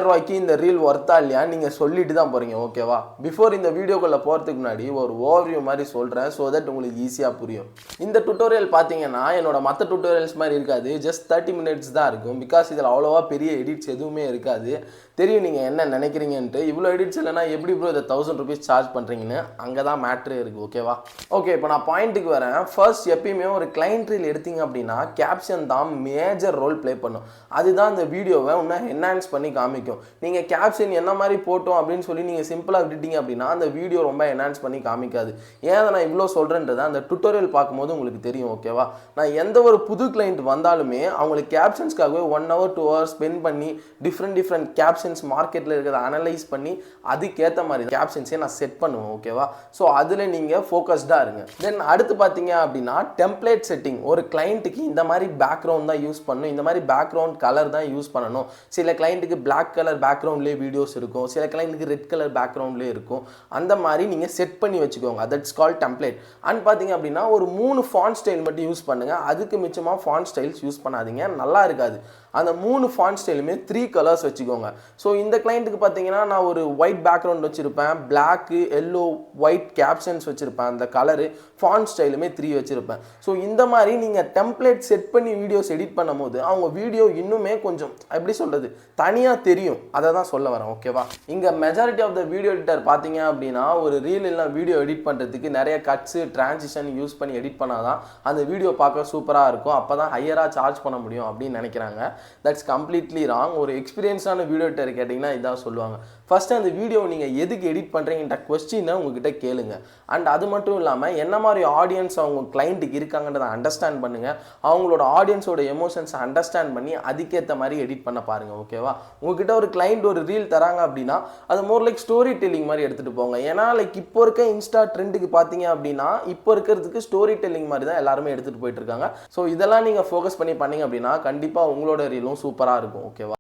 ரூபாய்க்கு இந்த ரீல் ஒர்த்தா இல்லையா நீங்கள் சொல்லிட்டு தான் போகிறீங்க. ஓகேவா? பிஃபோர் இந்த வீடியோக்குள்ளே போகிறதுக்கு முன்னாடி ஒரு ஓவர்வியூ மாதிரி சொல்கிறேன், ஸோ தட் உங்களுக்கு ஈஸியாக புரியும். இந்த டுட்டோரியல் பார்த்தீங்கன்னா என்னோட மற்ற டுட்டோரியல்ஸ் மாதிரி இருக்காது, ஜஸ்ட் 30 minutes தான் இருக்கும். பிகாஸ் இதில் அவ்வளோவா பெரிய எடிட்ஸ் எதுவுமே இருக்காது. தெரியும் நீங்கள் என்ன நினைக்கிறீங்கன்ட்டு. இவ்வளோ எடிட்ஸ் இல்லைனா எப்படி ப்ரோ இதை 1000 rupees சார்ஜ் பண்ணுறீங்கன்னு அங்கே தான் மேட்ரு இருக்குது. ஓகேவா? ஓகே, இப்போ நான் பாயிண்ட்டுக்கு வரேன். ஃபர்ஸ்ட் எப்பயுமே ஒரு கிளைண்ட் ரீல் எடுத்தீங்க அப்படின்னா கேப்ஷன் தான் மேஜர் ரோல் ப்ளே பண்ணும். அதுதான் இந்த வீடியோவை இன்னும் என்ஹான்ஸ் பண்ணி காமிக்கும். நீங்கள் கேப்ஷன் என்ன மாதிரி போட்டோம் அப்படின்னு சொல்லி நீங்கள் சிம்பிளாக விட்டுட்டீங்க அப்படின்னா அந்த வீடியோ ரொம்ப என்ஹான்ஸ் பண்ணி காமிக்காது. ஏன் அதை நான் இவ்வளோ சொல்கிறேன்றதை அந்த டுட்டோரியல் பார்க்கும்போது உங்களுக்கு தெரியும். ஓகேவா? நான் எந்த ஒரு புது கிளைண்ட் வந்தாலுமே அவங்களுக்கு கேப்ஷன்ஸ்க்காகவே 1 hour 2 hours ஸ்பெண்ட் பண்ணி டிஃப்ரெண்ட் கேப்ஷன்ஸ் மார்க்கெட்டில் இருக்கிறத அனலைஸ் பண்ணி அதுக்கேற்ற மாதிரி கேப்ஷன்ஸே நான் செட் பண்ணுவேன். ஓகேவா? ஸோ அதில் நீங்கள் ஃபோக்கஸ்டாக இருங்க. தென் அடுத்து பார்த்தீங்க அப்படின்னா டெம்ப்ளேட் செட்டிங். ஒரு கிளைண்ட்டுக்கு இந்த மாதிரி பேக்ரவுண்ட் தான் யூஸ் பண்ணணும், இந்த மாதிரி பேக்ரவுண்ட் கலர் தான் யூஸ் பண்ணணும். சில கிளைண்ட்டுக்கு பிளாக் கலர் பேக்ரவுண்ட்லேயே வீடியோஸ் இருக்கும், சில கிளைண்ட்டுக்கு ரெட் கலர் பேக்ரவுண்ட்லேயே இருக்கும். அந்த மாதிரி நீங்கள் செட் பண்ணி வச்சுக்கோங்க. That's call template. அண்ட் பார்த்தீங்க அப்படின்னா ஒரு 3 ஃபாண்ட் ஸ்டைல் மட்டும் யூஸ் பண்ணுங்கள். அதுக்கு மிச்சமாக ஃபாண்ட் ஸ்டைல்ஸ் யூஸ் பண்ணாதீங்க, நல்லா இருக்காது. அந்த 3 ஃபாண்ட் ஸ்டைலுமே 3 கலர்ஸ் வச்சுக்கோங்க. ஸோ இந்த கிளைண்ட்டுக்கு பார்த்தீங்கன்னா நான் ஒரு ஒயிட் பேக்ரவுண்ட் வச்சுருப்பேன், பிளாக்கு, எல்லோ, ஒயிட் கேப்ஷன்ஸ் வச்சுருப்பேன். அந்த கலரு ஃபாண்ட் ஸ்டைலுமே 3 வச்சுருப்பேன். ஸோ இந்த மாதிரி நீங்கள் டெம்ப்ளேட் செட் பண்ணி வீடியோஸ் எடிட் பண்ணும் போது அவங்க வீடியோ இன்னுமே கொஞ்சம் எப்படி சொல்கிறது தனியாக தெரியும். அதை தான் சொல்ல வரேன். ஓகேவா? இங்கே majority of the video editor பார்த்தீங்க அப்படின்னா ஒரு ரீல் இல்லை வீடியோ எடிட் பண்ணுறதுக்கு நிறைய கட்ஸு டிரான்சிஷன் யூஸ் பண்ணி எடிட் பண்ணாதான் அந்த வீடியோ பார்க்க சூப்பராக இருக்கும், அப்போ தான் ஹையராக சார்ஜ் பண்ண முடியும் அப்படின்னு நினைக்கிறாங்க. That's completely wrong. ஒரு எக்ஸ்பீரியன்ஸான வீடியோ எடிட்டர் கேட்டிங்கன்னா இதான் சொல்லுவாங்க. ஃபஸ்ட்டு அந்த வீடியோ நீங்கள் எதுக்கு எடிட் பண்ணுறீங்கன்ற கொஸ்டினை உங்ககிட்ட கேளுங்க. அண்ட் அது மட்டும் இல்லாமல் என்ன மாதிரி ஆடியன்ஸ் அவங்க கிளைண்ட்டுக்கு இருக்காங்கன்றதை அண்டர்ஸ்டாண்ட் பண்ணுங்கள். அவங்களோட ஆடியன்ஸோட எமோஷன்ஸை அண்டர்ஸ்டாண்ட் பண்ணி அதுக்கேற்ற மாதிரி எடிட் பண்ண பாருங்கள். ஓகேவா? உங்ககிட்ட ஒரு கிளைண்ட் ஒரு ரீல் தராங்க அப்படின்னா அது மோர் லைக் ஸ்டோரி டெல்லிங் மாதிரி எடுத்துகிட்டு போங்க. ஏன்னா லைக் இப்போ இருக்க இன்ஸ்டா ட்ரெண்டுக்கு பார்த்தீங்க அப்படின்னா இப்போ இருக்கிறதுக்கு ஸ்டோரி டெல்லிங் மாதிரி தான் எல்லாருமே எடுத்துகிட்டு போயிட்டு இருக்காங்க. ஸோ இதெல்லாம் நீங்கள் ஃபோக்கஸ் பண்ணி பண்ணீங்க அப்படின்னா கண்டிப்பாக உங்களோட ரீலும் சூப்பராக இருக்கும். ஓகேவா?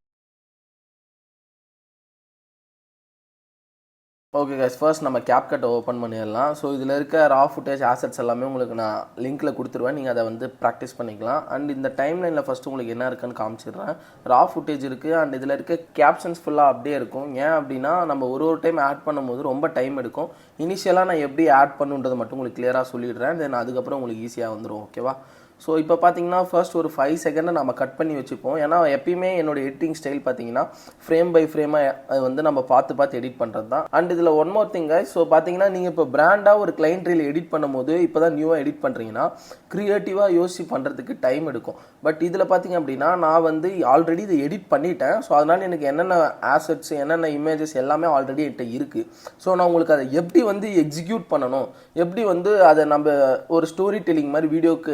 ஓகே கைஸ், ஃபர்ஸ்ட் நம்ம கேப்கட்டை ஓப்பன் பண்ணிடலாம். ஸோ இதில் இருக்க ரா ஃபுட்டேஜ் ஆசெட்ஸ் எல்லாமே உங்களுக்கு நான் லிங்க்கில் கொடுத்துருவேன், நீங்கள் அதை வந்து ப்ராக்டிஸ் பண்ணிக்கலாம். அண்ட் இந்த டைம்லைனில் ஃபஸ்ட்டு உங்களுக்கு என்ன இருக்குன்னு காமிச்சிடுறேன். ரா ஃபுட்டேஜ் இருக்குது அண்ட் இதில் இருக்க கேப்ஷன்ஸ் ஃபுல்லாக அப்படியே இருக்கும். ஏன் அப்படின்னா நம்ம ஒரு டைம் ஆட் பண்ணும்போது ரொம்ப டைம் எடுக்கும். இனிஷியலாக நான் எப்படி ஆட் பண்ணுன்றதை மட்டும் உங்களுக்கு கிளியராக சொல்லிடுறேன். தென் அதுக்கப்புறம் உங்களுக்கு ஈஸியாக வந்துடும். ஓகேவா? ஸோ இப்போ பார்த்தீங்கன்னா ஃபர்ஸ்ட் ஒரு 5 செகண்டை நம்ம கட் பண்ணி வச்சுப்போம். ஏன்னா எப்பயுமே என்னோட எடிட்டிங் ஸ்டைல் பார்த்தீங்கன்னா ஃப்ரேம் பை ஃப்ரேமாக வந்து நம்ம பார்த்து எடிட் பண்ணுறது தான். அண்ட் இதில் one more thing guys, so பார்த்தீங்கன்னா நீங்கள் இப்போ பிராண்டாக ஒரு கிளைண்ட் ரீல் எடிட் பண்ணும்போது இப்போ தான் நியூவாக எடிட் பண்ணுறீங்கன்னா க்ரியேட்டிவாக யோசிச்சு பண்ணுறதுக்கு டைம் எடுக்கும். பட் இதில் பார்த்தீங்க அப்படின்னா நான் வந்து ஆல்ரெடி இதை எடிட் பண்ணிட்டேன். ஸோ அதனால் எனக்கு என்னென்ன ஆசெட்ஸ் என்னென்ன இமேஜஸ் எல்லாமே ஆல்ரெடி என்கிட்ட இருக்குது. ஸோ நான் உங்களுக்கு அதை எப்படி வந்து எக்ஸிக்யூட் பண்ணணும், எப்படி வந்து அதை நம்ம ஒரு ஸ்டோரி டெல்லிங் மாதிரி வீடியோக்கு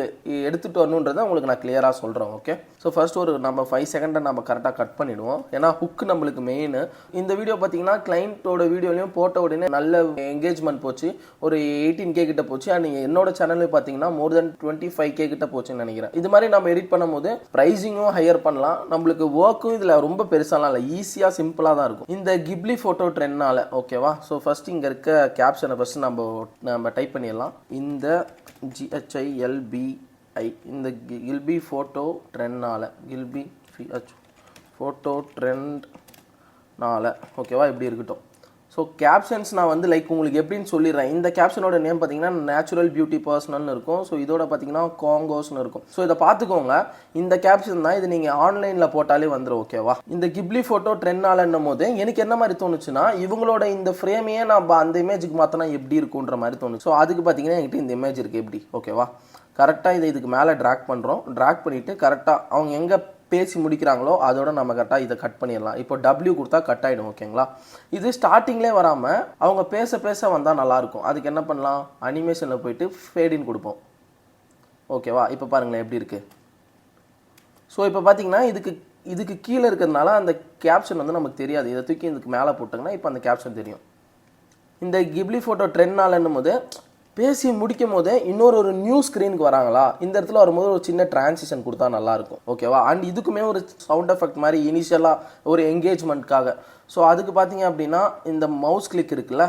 எடுத்துகிட்டு வரணுன்றதை உங்களுக்கு நான் கிளியராக சொல்கிறேன். ஓகே? ஸோ ஃபர்ஸ்ட் ஒரு நம்ம 5 செகண்டை நம்ம கரெக்டாக கட் பண்ணிவிடுவோம். ஏன்னா ஹுக் நம்மளுக்கு மெயின். இந்த வீடியோ பார்த்தீங்கன்னா கிளைண்ட்டோட வீடியோலையும் போட்ட உடனே நல்ல என்கேஜ்மெண்ட் போச்சு, ஒரு 18K கிட்ட போச்சு. அண்ட் நீங்கள் என்னோட சேனல்லையும் பார்த்தீங்கன்னா மோர் தென் 25K கிட்ட போச்சுன்னு நினைக்கிறேன். இது மாதிரி நம்ம எடிட் பண்ணும்போது ப்ரைஸிங்கும் ஹையர் பண்ணலாம். நம்மளுக்கு ஒர்க்கும் இதில் ரொம்ப பெருசாலாம் இல்லை, ஈஸியாக சிம்பிளாக தான் இருக்கும் இந்த கிப்லி ஃபோட்டோ ட்ரெண்ட்னால. ஓகேவா? ஸோ ஃபர்ஸ்ட் இங்கே இருக்க கேப்ஷனை ஃபஸ்ட்டு நம்ம டைப் பண்ணிடலாம். இந்த GHILBI இந்த கில்பி ஃபோட்டோ ட்ரெண்ட்னால, கில்பி ஃபோட்டோ ட்ரெண்ட்னால. ஓகேவா? இப்படி இருக்கட்டும். ஸோ கேப்ஷன்ஸ் நான் வந்து லைக் உங்களுக்கு எப்படின்னு சொல்லிடுறேன். இந்த கேப்ஷனோட நேம் பார்த்தீங்கன்னா நேச்சுரல் பியூட்டி பர்சனல்னு இருக்கும். ஸோ இதோட பார்த்தீங்கன்னா காங்கோஸ்னு இருக்கும். ஸோ இதை பார்த்துக்கோங்க. இந்த கேப்ஷன் தான், இது நீங்கள் ஆன்லைனில் போட்டாலே வந்துடும். ஓகேவா? இந்த கிப்லி ஃபோட்டோ ட்ரெண்ட்னாலன்னும் போது எனக்கு என்ன மாதிரி தோணுச்சுன்னா இவங்களோட இந்த ஃப்ரேமையே நான் அந்த இமேஜுக்கு மாற்றினா எப்படி இருக்குன்ற மாதிரி தோணுச்சு. ஸோ அதுக்கு பார்த்தீங்கன்னா என்கிட்ட இந்த இமேஜ் இருக்குது. எப்படி? ஓகேவா? கரெக்டாக இதை இதுக்கு மேலே ட்ராக் பண்ணுறோம். ட்ராக் பண்ணிவிட்டு கரெக்டாக அவங்க எங்கே பேசி முடிக்கிறாங்களோ அதோட நம்ம கரெக்டாக இதை கட் பண்ணிடலாம். இப்போ W கொடுத்தா கட் ஆகிடும். ஓகேங்களா? இது ஸ்டார்டிங்லேயே வராமல் அவங்க பேச வந்தால் நல்லாயிருக்கும். அதுக்கு என்ன பண்ணலாம், அனிமேஷனில் போயிட்டு ஃபேடின் கொடுப்போம். ஓகேவா? இப்போ பாருங்களேன் எப்படி இருக்குது. ஸோ இப்போ பார்த்தீங்கன்னா இதுக்கு கீழே இருக்கிறதுனால அந்த கேப்ஷன் வந்து நமக்கு தெரியாது. இதை தூக்கி இதுக்கு மேலே போட்டாங்கன்னா இப்போ அந்த கேப்ஷன் தெரியும். இந்த கிப்லி ஃபோட்டோ ட்ரெண்ட்னாலன்னும் போது பேசி முடிக்கும் போதே இன்னொரு நியூ ஸ்க்ரீனுக்கு வராங்களா, இந்த இடத்துல வரும்போது ஒரு சின்ன டிரான்சிஷன் கொடுத்தா நல்லாயிருக்கும். ஓகேவா? அண்ட் இதுக்குமே ஒரு சவுண்ட் எஃபெக்ட் மாதிரி இனிஷியலாக ஒரு என்கேஜ்மெண்ட்காக. ஸோ அதுக்கு பார்த்தீங்க அப்படின்னா இந்த மவுஸ் கிளிக் இருக்குல்ல,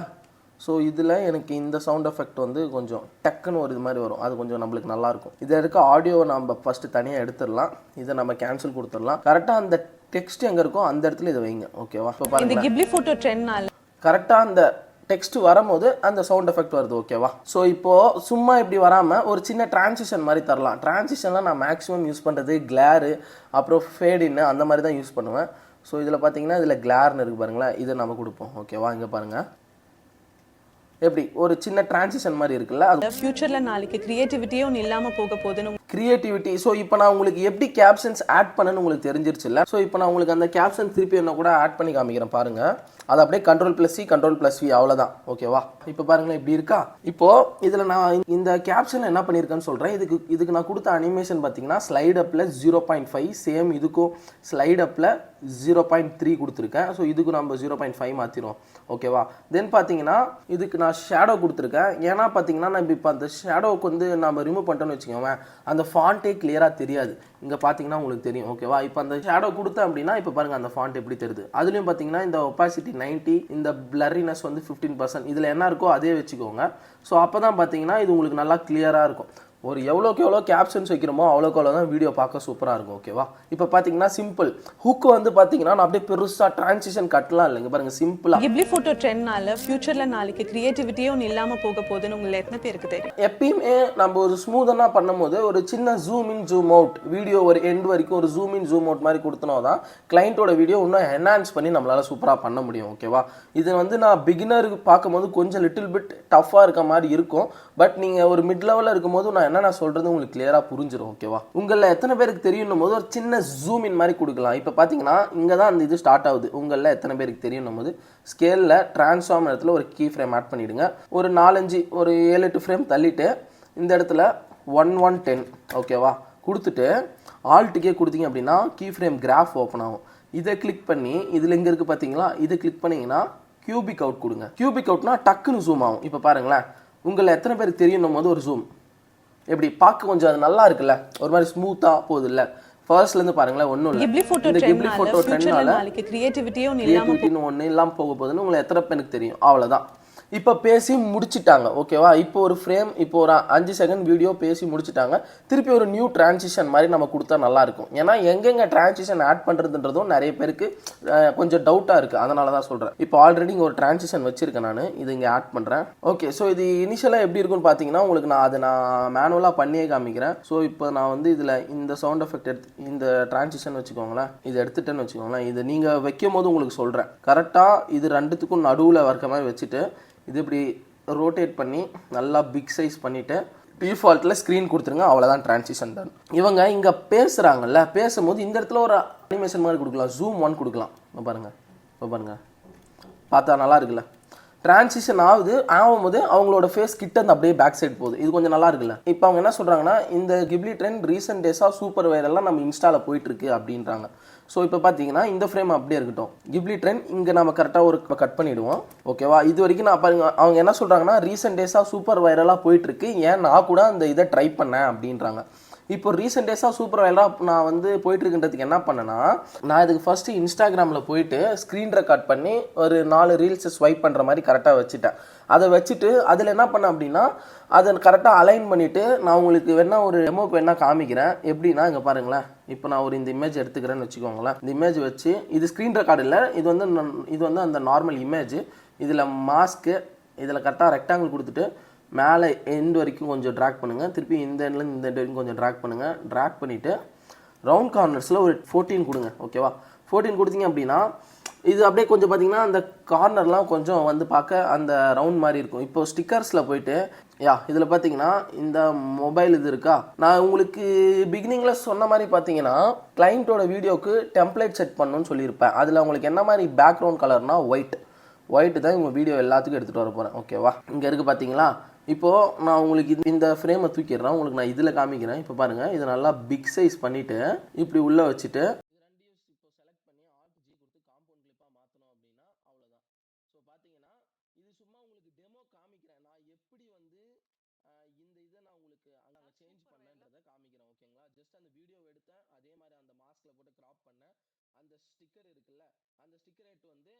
ஸோ இதில் எனக்கு இந்த சவுண்ட் எஃபெக்ட் வந்து கொஞ்சம் டக்குன்னு ஒரு இது மாதிரி வரும். அது கொஞ்சம் நம்மளுக்கு நல்லாயிருக்கும். இதில் இருக்க ஆடியோவை நம்ம ஃபஸ்ட்டு தனியாக எடுத்துடலாம். இதை நம்ம கேன்சல் கொடுத்துடலாம். கரெக்டாக அந்த டெக்ஸ்ட் எங்கே இருக்கோ அந்த இடத்துல இதை வைங்க. ஓகேவா? இப்போ இந்த பாருங்க கிப்லி ஃபோட்டோ ட்ரெண்ட்னால கரெக்டாக அந்த டெக்ஸ்ட் வரும்போது அந்த சவுண்ட் எஃபெக்ட் வருது. ஓகேவா? ஸோ இப்போது சும்மா இப்படி வராமல் ஒரு சின்ன டிரான்சிஷன் மாதிரி தரலாம். டிரான்சிஷன்லாம் நான் மேக்ஸிமம் யூஸ் பண்ணுறது கிளாரு, அப்புறம் ஃபேடின்னு அந்த மாதிரி தான் யூஸ் பண்ணுவேன். ஸோ இதில் பார்த்தீங்கன்னா இதில் கிளார்னு இருக்குது பாருங்களேன், இதை நம்ம கொடுப்போம். ஓகேவா? இங்கே பாருங்கள் எப்படி ஒரு சின்ன டிரான்சிஷன் மாதிரி இருக்குல்ல, அது ஃபியூச்சர்ல நாளைக்கு கிரியேட்டிவிட்டியே ஒன்று இல்லாமல் போக போகுதுன்னு கிரியேட்டிவிட்டி. ஸோ இப்போ நான் உங்களுக்கு எப்படி கேப்ஷன்ஸ் ஆட் பண்ணணும்னு உங்களுக்கு தெரிஞ்சிருச்சு இல்லை? ஸோ இப்போ நான் உங்களுக்கு அந்த கேப்ஷன் திருப்பி என்ன கூட ஆட் பண்ணி காமிக்கிறேன் பாருங்க. அது அப்படியே Ctrl+C Ctrl+V அவ்வளோதான். ஓகேவா? இப்போ பாருங்களேன் இப்படி இருக்கா. இப்போ இதில் நான் இந்த கேப்ஷன் என்ன பண்ணியிருக்கேன்னு சொல்கிறேன். இதுக்கு நான் கொடுத்த அனிமேஷன் பார்த்தீங்கன்னா ஸ்லைட் அப்பில் 0.5, சேம் இதுக்கும் ஸ்லைட் அப்பில் 0.3 கொடுத்துருக்கேன். ஸோ இதுக்கு நம்ம 0.5 மாற்றிடுவோம். ஓகேவா? தென் பார்த்தீங்கன்னா இதுக்கு நான் ஷேடோ கொடுத்துருக்கேன். ஏன்னா பார்த்தீங்கன்னா நம்ம இப்போ அந்த ஷேடோவுக்கு வந்து நம்ம ரிமூவ் பண்ணிட்டோன்னு வச்சுக்கோங்க, அந்த ஃபாண்ட்டே கிளியராக தெரியாது. இங்கே பார்த்தீங்கன்னா உங்களுக்கு தெரியும். ஓகேவா? இப்போ அந்த ஷேடோ கொடுத்தேன் அப்படின்னா இப்போ பாருங்கள் அந்த ஃபாண்ட் எப்படி தெரியுது. அதுலேயும் பார்த்தீங்கன்னா இந்த ஒப்பாசிட்டி 90, இந்த பிளரினஸ் வந்து 15%. இதில் என்ன இருக்கோ அதே வச்சுக்கோங்க. ஸோ அப்போ தான் பார்த்தீங்கன்னா இது உங்களுக்கு நல்லா கிளியராக இருக்கும். ஒரு எவ்வளோக்கு எவ்வளோ கேப்ஷன்ஸ் வைக்கிறோமோ அவ்வளோக்கு அவ்வளோ தான் வீடியோ பார்க்க சூப்பராக இருக்கும். ஓகேவா? இப்போ பார்த்தீங்கன்னா சிம்பிள் ஹுக் வந்து பார்த்தீங்கன்னா நான் அப்படியே பெருசாக டிரான்சிஷன் கட்டலாம் இல்லைங்க, பாருங்கள் சிம்பிளாக. கிப்லி ஃபோட்டோ ட்ரெண்ட்னால ஃபியூச்சர்ல நாளைக்கு கிரியேட்டிவிட்டியே ஒன்று இல்லாமல் போக போகுதுன்னு உங்களை எத்தனை பேருக்கு தெரியும்? எப்பயுமே நம்ம ஒரு ஸ்மூதனாக பண்ணும்போது ஒரு சின்ன zoom in zoom out video ஒரு எண்ட் வரைக்கும் ஒரு ஜூம் இன் ஜூம் அவுட் மாதிரி கொடுத்தனோ தான் கிளைண்ட்டோட வீடியோ இன்னும் என்ஹான்ஸ் பண்ணி நம்மளால் சூப்பராக பண்ண முடியும். ஓகேவா? இது வந்து நான் பிகினருக்கு பார்க்கும்போது கொஞ்சம் லிட்டில் பிட் டஃப்பாக இருக்க மாதிரி இருக்கும். பட் நீங்கள் ஒரு மிட் லெவலில் இருக்கும்போது நான் என்ன சொல்கிறது உங்களுக்கு கிளியராக புரிஞ்சிடும். ஓகேவா? உங்களில் எத்தனை பேருக்கு தெரியும் போது ஒரு சின்ன ஜூம் இன் மாதிரி கொடுக்கலாம். இப்போ பார்த்தீங்கன்னா இங்கே தான் அந்த இது ஸ்டார்ட் ஆகுது. உங்களில் எத்தனை பேருக்கு தெரியும் போது ஸ்கேலில் டிரான்ஸ்ஃபார்ம் இடத்துல ஒரு கீ ஃப்ரேம் ஆட் பண்ணிவிடுங்க. ஒரு 4-5 ஒரு 7-8 ஃப்ரேம் தள்ளிட்டு இந்த இடத்துல 1:10 ஓகேவா கொடுத்துட்டு ஆல்ட்டுக்கே கொடுத்தீங்க அப்படின்னா கீ ஃப்ரேம் கிராஃப் ஓப்பன் ஆகும். இதை கிளிக் பண்ணி இதில் எங்கே இருக்குது பார்த்தீங்களா, இதை கிளிக் பண்ணிங்கன்னா கியூபிக் அவுட் கொடுங்க. கியூபிக் அவுட்னா டக்குன்னு ஜூம் ஆகும். இப்போ பாருங்களேன் உங்களில் எத்தனை பேருக்கு தெரியும் போது ஒரு ஜூம் எப்படி பார்க்க கொஞ்சம் அது நல்லா இருக்குல்ல, ஒரு மாதிரி ஸ்மூத்தாக போகுது இல்லை. ஃபர்ஸ்ட்லேருந்து பாருங்களேன் ஒன்றும் இல்லை. இந்த கிப்லி ஃபோட்டோ ட்ரெண்ட்னால கிரியேட்டிவிட்டின்னு ஒன்று இல்லாமல் போக போகுதுன்னு உங்களை எத்தனை பேருக்கு தெரியும்? அவ்வளோதான். இப்போ பேசி முடிச்சிட்டாங்க. ஓகேவா? இப்போ ஒரு ஃப்ரேம் இப்போ ஒரு 5 செகண்ட் வீடியோ பேசி முடிச்சிட்டாங்க. திருப்பி ஒரு நியூ டிரான்சிஷன் மாதிரி நம்ம கொடுத்தா நல்லாயிருக்கும். ஏன்னா எங்கெங்கே டிரான்சிஷன் ஆட் பண்ணுறதுன்றதும் நிறைய பேருக்கு கொஞ்சம் டவுட்டாக இருக்குது. அதனால தான் சொல்கிறேன். இப்போ ஆல்ரெடி இங்கே ஒரு டிரான்சிஷன் வச்சுருக்கேன் நான், இது இங்கே ஆட் பண்ணுறேன். ஓகே. ஸோ இது இனிஷியலாக எப்படி இருக்குன்னு பார்த்தீங்கன்னா உங்களுக்கு நான் மேனுவலாக பண்ணியே காமிக்கிறேன். ஸோ இப்போ நான் வந்து இதில் இந்த சவுண்ட் எஃபெக்ட் இந்த டிரான்சிஷன் வச்சுக்கோங்களேன், இது எடுத்துட்டேன்னு வச்சுக்கோங்களேன். இது நீங்கள் வைக்கும் போது உங்களுக்கு சொல்கிறேன் கரெக்டாக இது ரெண்டுத்துக்கும் நடுவில் வர்க்க மாதிரி வச்சுட்டு இது இப்படி ரோட்டேட் பண்ணி நல்லா பிக் சைஸ் பண்ணிவிட்டு டிஃபால்ட்டில் ஸ்க்ரீன் கொடுத்துருங்க. அவ்வளோதான் டிரான்சிஷன் தான். இவங்க இங்கே பேசுகிறாங்கல்ல, பேசும்போது இந்த இடத்துல ஒரு அனிமேஷன் மாதிரி கொடுக்கலாம், ஜூம் 1 கொடுக்கலாம். இப்போ பாருங்கள் பார்த்தா நல்லா இருக்குல்ல. டிரான்சிஷன் ஆகும்போது அவங்களோட ஃபேஸ் கிட்ட இருந்து அப்படியே பேக் சைடு போகுது. இது கொஞ்சம் நல்லா இருக்குல்ல. இப்போ அவங்க என்ன சொல்கிறாங்கன்னா இந்த கிப்லி ட்ரெண்ட் ரீசெண்ட் டேஸாக சூப்பர் வைரல்லாம் நம்ம இன்ஸ்டாவில் போயிட்டுருக்கு அப்படின்றாங்க. ஸோ இப்போ பார்த்தீங்கன்னா இந்த ஃப்ரேம் அப்படியே இருக்கட்டும். கிப்லி ட்ரெண்ட் இங்கே நம்ம கரெக்டாக ஒரு கட் பண்ணிவிடுவோம். ஓகேவா? இது வரைக்கும் நான் பாருங்க அவங்க என்ன சொல்கிறாங்கன்னா ரீசெண்ட் டேஸாக சூப்பர் வைரலாக போயிட்டுருக்கு, ஏன் நான் கூட அந்த இதை ட்ரை பண்ணேன் அப்படின்றாங்க. இப்போ ரீசெண்ட் டேஸாக சூப்பர் வைரலாக நான் வந்து போயிட்டுருக்குன்றதுக்கு என்ன பண்ணேன்னா நான் இதுக்கு ஃபஸ்ட்டு இன்ஸ்டாகிராமில் போயிட்டு ஸ்க்ரீன் ரெக்கார்ட் பண்ணி ஒரு 4 ரீல்ஸ் ஸ்வைப் பண்ணுற மாதிரி கரெக்டாக வச்சுட்டேன். அதை வச்சுட்டு அதில் என்ன பண்ணேன் அப்படின்னா அதை கரெக்டாக அலைன் பண்ணிவிட்டு நான் உங்களுக்கு வேணா ஒரு டெமோக்கு வேணா காமிக்கிறேன். எப்படின்னா இங்கே பாருங்களேன். இப்போ நான் ஒரு இந்த இமேஜ் எடுத்துக்கிறேன்னு வச்சுக்கோங்களேன். இந்த இமேஜ் வச்சு இது ஸ்க்ரீன் ரெக்கார்டு இல்லை, இது வந்து அந்த நார்மல் இமேஜ். இதில் மாஸ்க்கு இதில் கரெக்டாக ரெக்டாங்கிள் கொடுத்துட்டு மேலே எண்ட் வரைக்கும் கொஞ்சம் ட்ராக் பண்ணுங்கள். திருப்பி இந்த எண்ட்லேருந்து இந்த எண்ட் வரைக்கும் கொஞ்சம் ட்ராக் பண்ணுங்கள். ட்ராக் பண்ணிவிட்டு ரவுண்ட் கார்னர்ஸில் ஒரு 14 கொடுங்க. ஓகேவா? 14 கொடுத்தீங்க அப்படின்னா இது அப்படியே கொஞ்சம் பார்த்தீங்கன்னா அந்த கார்னர்லாம் கொஞ்சம் வந்து பார்க்க அந்த ரவுண்ட் மாதிரி இருக்கும். இப்போ ஸ்டிக்கர்ஸில் போயிட்டு இதில் பார்த்தீங்கன்னா இந்த மொபைல் இது இருக்கா, நான் உங்களுக்கு பிகினிங்கில் சொன்ன மாதிரி பார்த்தீங்கன்னா கிளைண்ட்டோட வீடியோக்கு டெம்ப்ளேட் செட் பண்ணணும்னு சொல்லியிருப்பேன். அதில் உங்களுக்கு என்ன மாதிரி பேக்ரவுண்ட் கலர்னா ஒயிட் தான் உங்கள் வீடியோ எல்லாத்துக்கும் எடுத்துகிட்டு வர போகிறேன். ஓகேவா? இங்கே இருக்குது பார்த்தீங்களா. இப்போது நான் உங்களுக்கு இந்த ஃப்ரேமை தூக்கிடுறேன், உங்களுக்கு நான் இதில் காமிக்கிறேன். இப்போ பாருங்கள் இதை நல்லா பிக் சைஸ் பண்ணிவிட்டு இப்படி உள்ளே வச்சுட்டு அந்த ஸ்டிக்கர் இருக்குல்ல, அந்த ஸ்டிக்கர் எடுத்து வந்து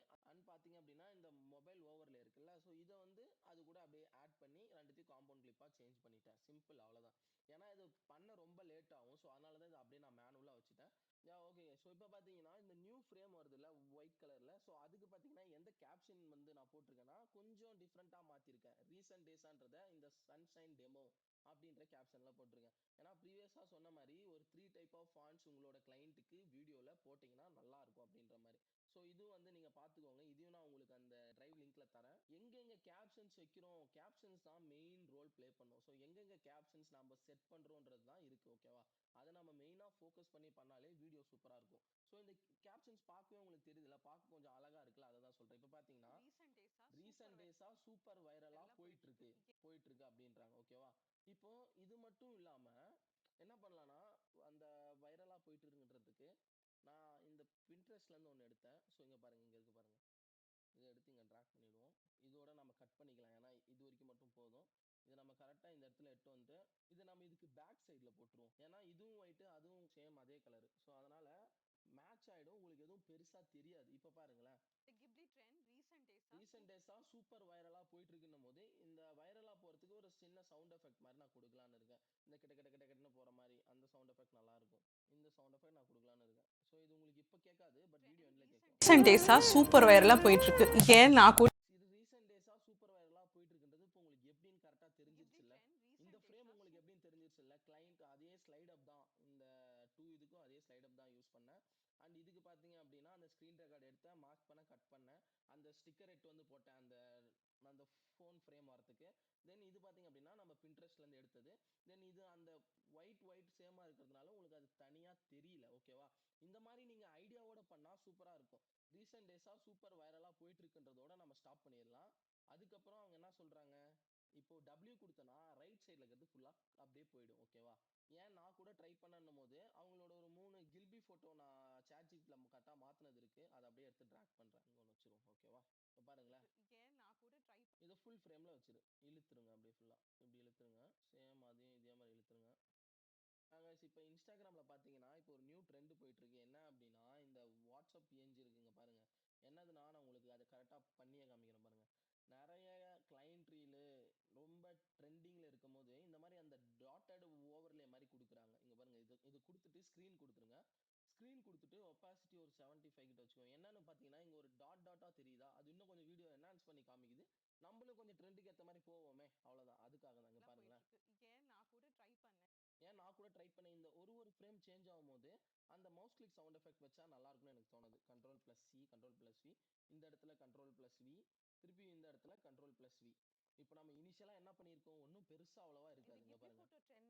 பார்த்தீங்க அப்படின்னா இந்த மொபைல் ஓவரில் இருக்குல்ல, ஸோ இதை வந்து அது கூட அப்படியே ஆட் பண்ணி ரெண்டுத்தையும் காம்பவுண்ட் கிளிப்பாக சேஞ்ச் பண்ணிட்டேன். சிம்பிள், அவ்வளோதான். ஏன்னா இது பண்ண ரொம்ப லேட் ஆகும். ஸோ அதனால தான் இதை அப்படியே நான் மேனுவலாக வச்சுட்டேன். ஓகே. ஸோ இப்போ பார்த்தீங்கன்னா இந்த நியூ ஃப்ரேம் வருதுல்ல ஒயிட் கலரில். ஸோ அதுக்கு பார்த்தீங்கன்னா எந்த கேப்ஷன் வந்து நான் போட்டிருக்கேன்னா கொஞ்சம் டிஃப்ரெண்ட்டாக மாற்றிருக்கேன். ரீசன்ட் டேஸான்றத இந்த சன்ஷைன் டெமோ அப்படின்ற கேப்ஷனில் போட்டிருக்கேன். ஏன்னா ப்ரீவியஸாக சொன்ன மாதிரி ஒரு 3 டைப் ஆஃப் ஃபாண்ட்ஸ் உங்களோட கிளைண்ட்டுக்கு வீடியோவில் போட்டிங்கன்னா நல்லாயிருக்கும் அப்படின்ற மாதிரி. ஸோ இதுவும் வந்து நீங்கள் பார்த்துக்கோங்க. இதையும் நான் உங்களுக்கு அந்த டிரைவ் லிங்க்ல தரேன். எங்கெங்கே கேப்ஷன்ஸ் வைக்கிறோம், கேப்ஷன்ஸ் தான் மெயின் ரோல் ப்ளே பண்ணும். ஸோ எங்கெங்கே கேப்ஷன்ஸ் நம்ம செட் பண்ணுறோன்றது தான் இருக்குது. ஓகேவா? அதை நம்ம மெயினாக ஃபோக்கஸ் பண்ணி பண்ணாலே வீடியோ சூப்பராக இருக்கும். ஸோ இந்த கேப்ஷன்ஸ் பார்க்கவே உங்களுக்கு தெரியுதுல, பார்க்க கொஞ்சம் அழகாக இருக்குல்ல, அதை தான் சொல்கிறேன். இப்போ பார்த்தீங்கன்னா ரீசன்ட் டேஸாக சூப்பர் வைரலாக போயிட்டுருக்கு அப்படின்றாங்க. ஓகேவா? இப்போ இது மட்டும் இல்லாமல் என்ன பண்ணலான்னா, அந்த வைரலாக போயிட்டு இருக்குன்றதுக்கு நான் இந்த பின்ட்ரெஸ்ட்லேருந்து ஒன்று எடுத்தேன். ஸோ இங்கே பாருங்கள், இங்கே இருக்குது பாருங்கள். இதை எடுத்து இங்கே ட்ராக் பண்ணிவிடுவோம். இதோட நம்ம கட் பண்ணிக்கலாம், ஏன்னா இது வரைக்கும் மட்டும் போதும். இதை நம்ம கரெக்டாக இந்த இடத்துல எட்டு வந்து இதை நம்ம இதுக்கு பேக் சைடில் போட்டுருவோம். ஏன்னா இதுவும் ஒயிட்டு அதுவும் சேம் அதே கலரு. ஸோ அதனால் மேட்ச் ஆகிடும், உங்களுக்கு எதுவும் பெருசாக தெரியாது. இப்போ பாருங்களேன், ரீசெண்ட் டேஸாக சூப்பர் வைரலாக போயிட்டு இருக்குன்னும் போது இந்த வைரலாக போகிறதுக்கு ஒரு சின்ன சவுண்ட் எஃபெக்ட் மாதிரி நான் கொடுக்கலான்னு இருக்கேன். இந்த கிட்ட கிட்ட கிட்ட கிட்டன்னு போகிற மாதிரி அந்த சவுண்ட் எஃபெக்ட் நல்லாயிருக்கும். இந்த சவுண்ட் எஃபெக்ட் நான் கொடுக்கலான்னு இருக்கேன். ஸோ இது உங்களுக்கு இப்போ கேட்காது, பட் வீடியோ எண்டில் கேட்கும். ரீசெண்ட் டேஸா சூப்பர் வைரலா போயிட்டு இருக்கு. ஏன் நான் கூட இது ரீசெண்ட் டேஸாக சூப்பர் வைரலாக போயிட்டு இருக்குன்றது இப்போ உங்களுக்கு எப்படின்னு கரெக்டாக தெரிஞ்சிருச்சுல்ல. இந்த ஃப்ரேம் உங்களுக்கு எப்படின்னு தெரிஞ்சிருச்சுல்ல. கிளைண்ட் அதே ஸ்லைட் அப் தான், இந்த 2 இதுக்கும் அதே ஸ்லைட் அப் தான் யூஸ் பண்ணேன். அண்ட் இதுக்கு பார்த்தீங்க அப்படின்னா அந்த ஸ்க்ரீன் ரெக்கார்ட் எடுத்தேன், மார்க் பண்ண கட் பண்ணேன், அந்த ஸ்டிக்கர் எட்டு வந்து போட்டேன் அந்த அந்த ஃபோன் ஃப்ரேம் வரத்துக்கு. தென் இது பார்த்தீங்க அப்படின்னா நம்ம பின்ட்ரெஸ்ட்லேருந்து எடுத்தது. தென் இது அந்த ஒயிட் சேமாக இருக்கிறதுனால உங்களுக்கு அது தனியாக தெரியல. ஓகேவா? இந்த மாதிரி நீங்கள் ஐடியாவோட பண்ணால் சூப்பராக இருக்கும். ரீசெண்ட் டேஸாக சூப்பர் வைரலாக போயிட்டு இருக்குன்றதோட நம்ம ஸ்டாப் பண்ணிடலாம். அதுக்கப்புறம் அவங்க என்ன சொல்கிறாங்க, இப்போ W கொடுத்தனா ரைட் சைடில் இருக்கிறது ஃபுல்லாக அப்படியே போயிடும். ஓகேவா? ஏன் நான் கூட ட்ரை பண்ணும் போது அவங்களோட ஒரு 3 கில்பி ஃபோட்டோ நான் சேட்ஜிபிட்டில் கரெக்டாக மாற்றினது இருக்குது. அதை அப்படியே எடுத்து ட்ராக் பண்ணுறேன், இங்கே ஒன்று வச்சிருவோம். ஓகேவா? இப்போ பாருங்களேன், இதை ஃபுல் ஃப்ரேமில் இழுத்துருங்க, அப்படியே ஃபுல்லாக இப்படி இழுத்துருங்க. சேம் அதையும் இதே மாதிரி இழுத்துருங்க. இப்போ இன்ஸ்டாகிராமில் பார்த்தீங்கன்னா இப்போ ஒரு நியூ ட்ரெண்டு போயிட்டுருக்கு. என்ன அப்படின்னா இந்த வாட்ஸ்அப் பிஎன்ஜி இருக்குங்க பாருங்கள். என்னதுன்னா நான் உங்களுக்கு அதை கரெக்டாக பண்ணியே காமிக்கிறேன் பாருங்கள். நிறைய கிளைண்ட் ரீலு ரொம்ப ட்ரெண்டிங்கில் இருக்கும் போது இந்த மாதிரி அந்த டாட்டட் ஓவர்லே மாதிரி கொடுக்குறாங்க. இங்கே பாருங்கள், இது கொடுத்துட்டு ஸ்க்ரீன் கொடுத்துருங்க. ஸ்க்ரீன் கொடுத்துட்டு ஒப்பாசிட்டி ஒரு 75 கிட்ட வச்சுக்கோங்க. என்னன்னு பார்த்தீங்கன்னா இங்கே ஒரு டாட்டாக தெரியுதா, அது இன்னும் கொஞ்சம் வீடியோ என்ஹான்ஸ் பண்ணி காமிக்குது. நம்மளும் கொஞ்சம் ட்ரெண்டுக்கு ஏற்ற மாதிரி போவோமே, அவ்வளோதான். அதுக்காக தான். இங்கே பாருங்களேன், ஏன் நான் கூட ட்ரை பண்ணேன். இந்த ஒரு ஃப்ரேம் சேஞ்ச் ஆகும்போது அந்த மவுஸ் கிளிக் சவுண்ட் எஃபெக்ட் வச்சா நல்லா இருக்கும்னு எனக்கு தோணுது. Ctrl+C Ctrl+V, இந்த இடத்துல Ctrl+V, திருப்பி இந்த இடத்துல Ctrl+V. இப்போ நம்ம இனிஷியலாக என்ன பண்ணியிருக்கோம், ஒன்றும் பெருசாக அவ்வளோவா இருக்காதுங்க பாருங்க.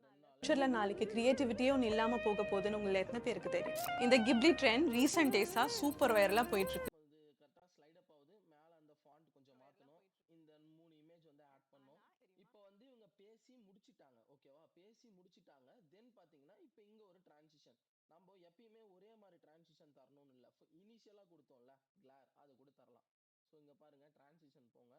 2 நாள் ஃபியூச்சர்ல நாளைக்கு கிரியேட்டிவிட்டியே ஒன்று இல்லாம போக போகுதுன்னு உங்களை எத்தனை பேருக்கு தெரியும்? இந்த கிப்லி ட்ரெண்ட் ரீசெண்ட் டேஸா சூப்பர் வைரலா போயிட்டு இருக்கு. வந்து கரெக்டாக ஸ்லைட் அப் ஆகுது. மேலே அந்த ஃபாண்ட் கொஞ்சம் மாற்றணும், இந்த 3 இமேஜ் வந்து ஆட் பண்ணணும். இப்போ வந்து இவங்க பேசி முடிச்சிட்டாங்க. ஓகேவா? பேசி முடிச்சிட்டாங்க. தென் பார்த்தீங்கன்னா இப்போ இங்கே ஒரு டிரான்சிஷன். நம்ம எப்பயுமே ஒரே மாதிரி டிரான்சிஷன் தரணும்னு இல்லை. இனிஷியலாக கொடுத்தோம்ல கிளார், அதை கூட தரலாம். ஸோ இங்கே பாருங்க, டிரான்சிஷன் போங்க,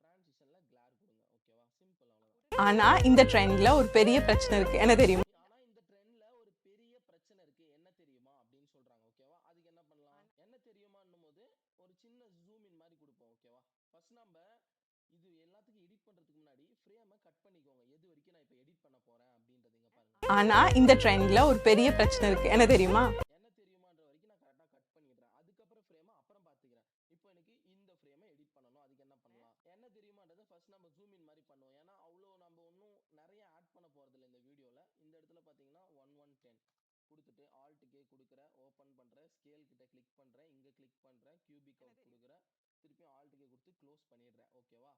டிரான்சிஷனில் கிளார் கொடுங்க. ஓகேவா? சிம்பிள், அவ்வளோதான். ஆனா இந்த ட்ரெண்ட்ல ஒரு பெரிய பிரச்சனை இருக்கு, என்ன தெரியுமா? ஆனா இந்த ட்ரெண்ட்ல ஒரு பெரிய பிரச்சனை இருக்கு, என்ன தெரியுமா அப்படின்னு சொல்றாங்க. ஓகேவா? அதுக்கு என்ன பண்ணலாம், என்ன தெரியுமான்னும் போது ஒரு சின்ன ஜூம் இன் மாதிரி கொடுப்போம். ஓகேவா? ஃபர்ஸ்ட் நம்ம இது எல்லாத்துக்கும் எடிட் பண்றதுக்கு முன்னாடி ஃப்ரேமை கட் பண்ணிக்கோங்க, எது வரைக்கும் நான் இப்போ எடிட் பண்ண போறேன் அப்படின்றது. இங்க பாருங்க, ஆனா இந்த ட்ரெண்ட்ல ஒரு பெரிய பிரச்சனை இருக்கு, என்ன தெரியுமா? என்ன தெரியுமான்ற வரைக்கும் நான் கரெக்டாக கட் பண்ணிடுறேன். அதுக்கப்புறம் ஃப்ரேமை அப்புறம் பார்த்துக்கிறேன். இப்போ எனக்கு இந்த ஃப்ரேமை எடிட் பண்ணணும். அதுக்கு என்ன பண்ணலாம், என்ன தெரியுமான்றதை ஃபர்ஸ்ட் நம்ம ஜூம் இன் மாதிரி பண்ணுவோம். ஏன்னா அவ்வளோ நம்ம ஒன்றும் நிறைய ஆட் பண்ண போகிறதில்ல இந்த வீடியோவில். இந்த இடத்துல பார்த்தீங்கன்னா 1110 கொடுத்துட்டு ஆல்ட்டுக்கே கொடுக்குறேன், ஓப்பன் பண்ணுறேன், ஸ்கேல் கிட்ட கிளிக் பண்ணுறேன், இங்கே கிளிக் பண்ணுறேன், கியூபிக் அவுட் கொடுக்குறேன், திருப்பியும் ஆல்ட்டுக்கே கொடுத்து க்ளோஸ் பண்ணிடுறேன். ஓகேவா?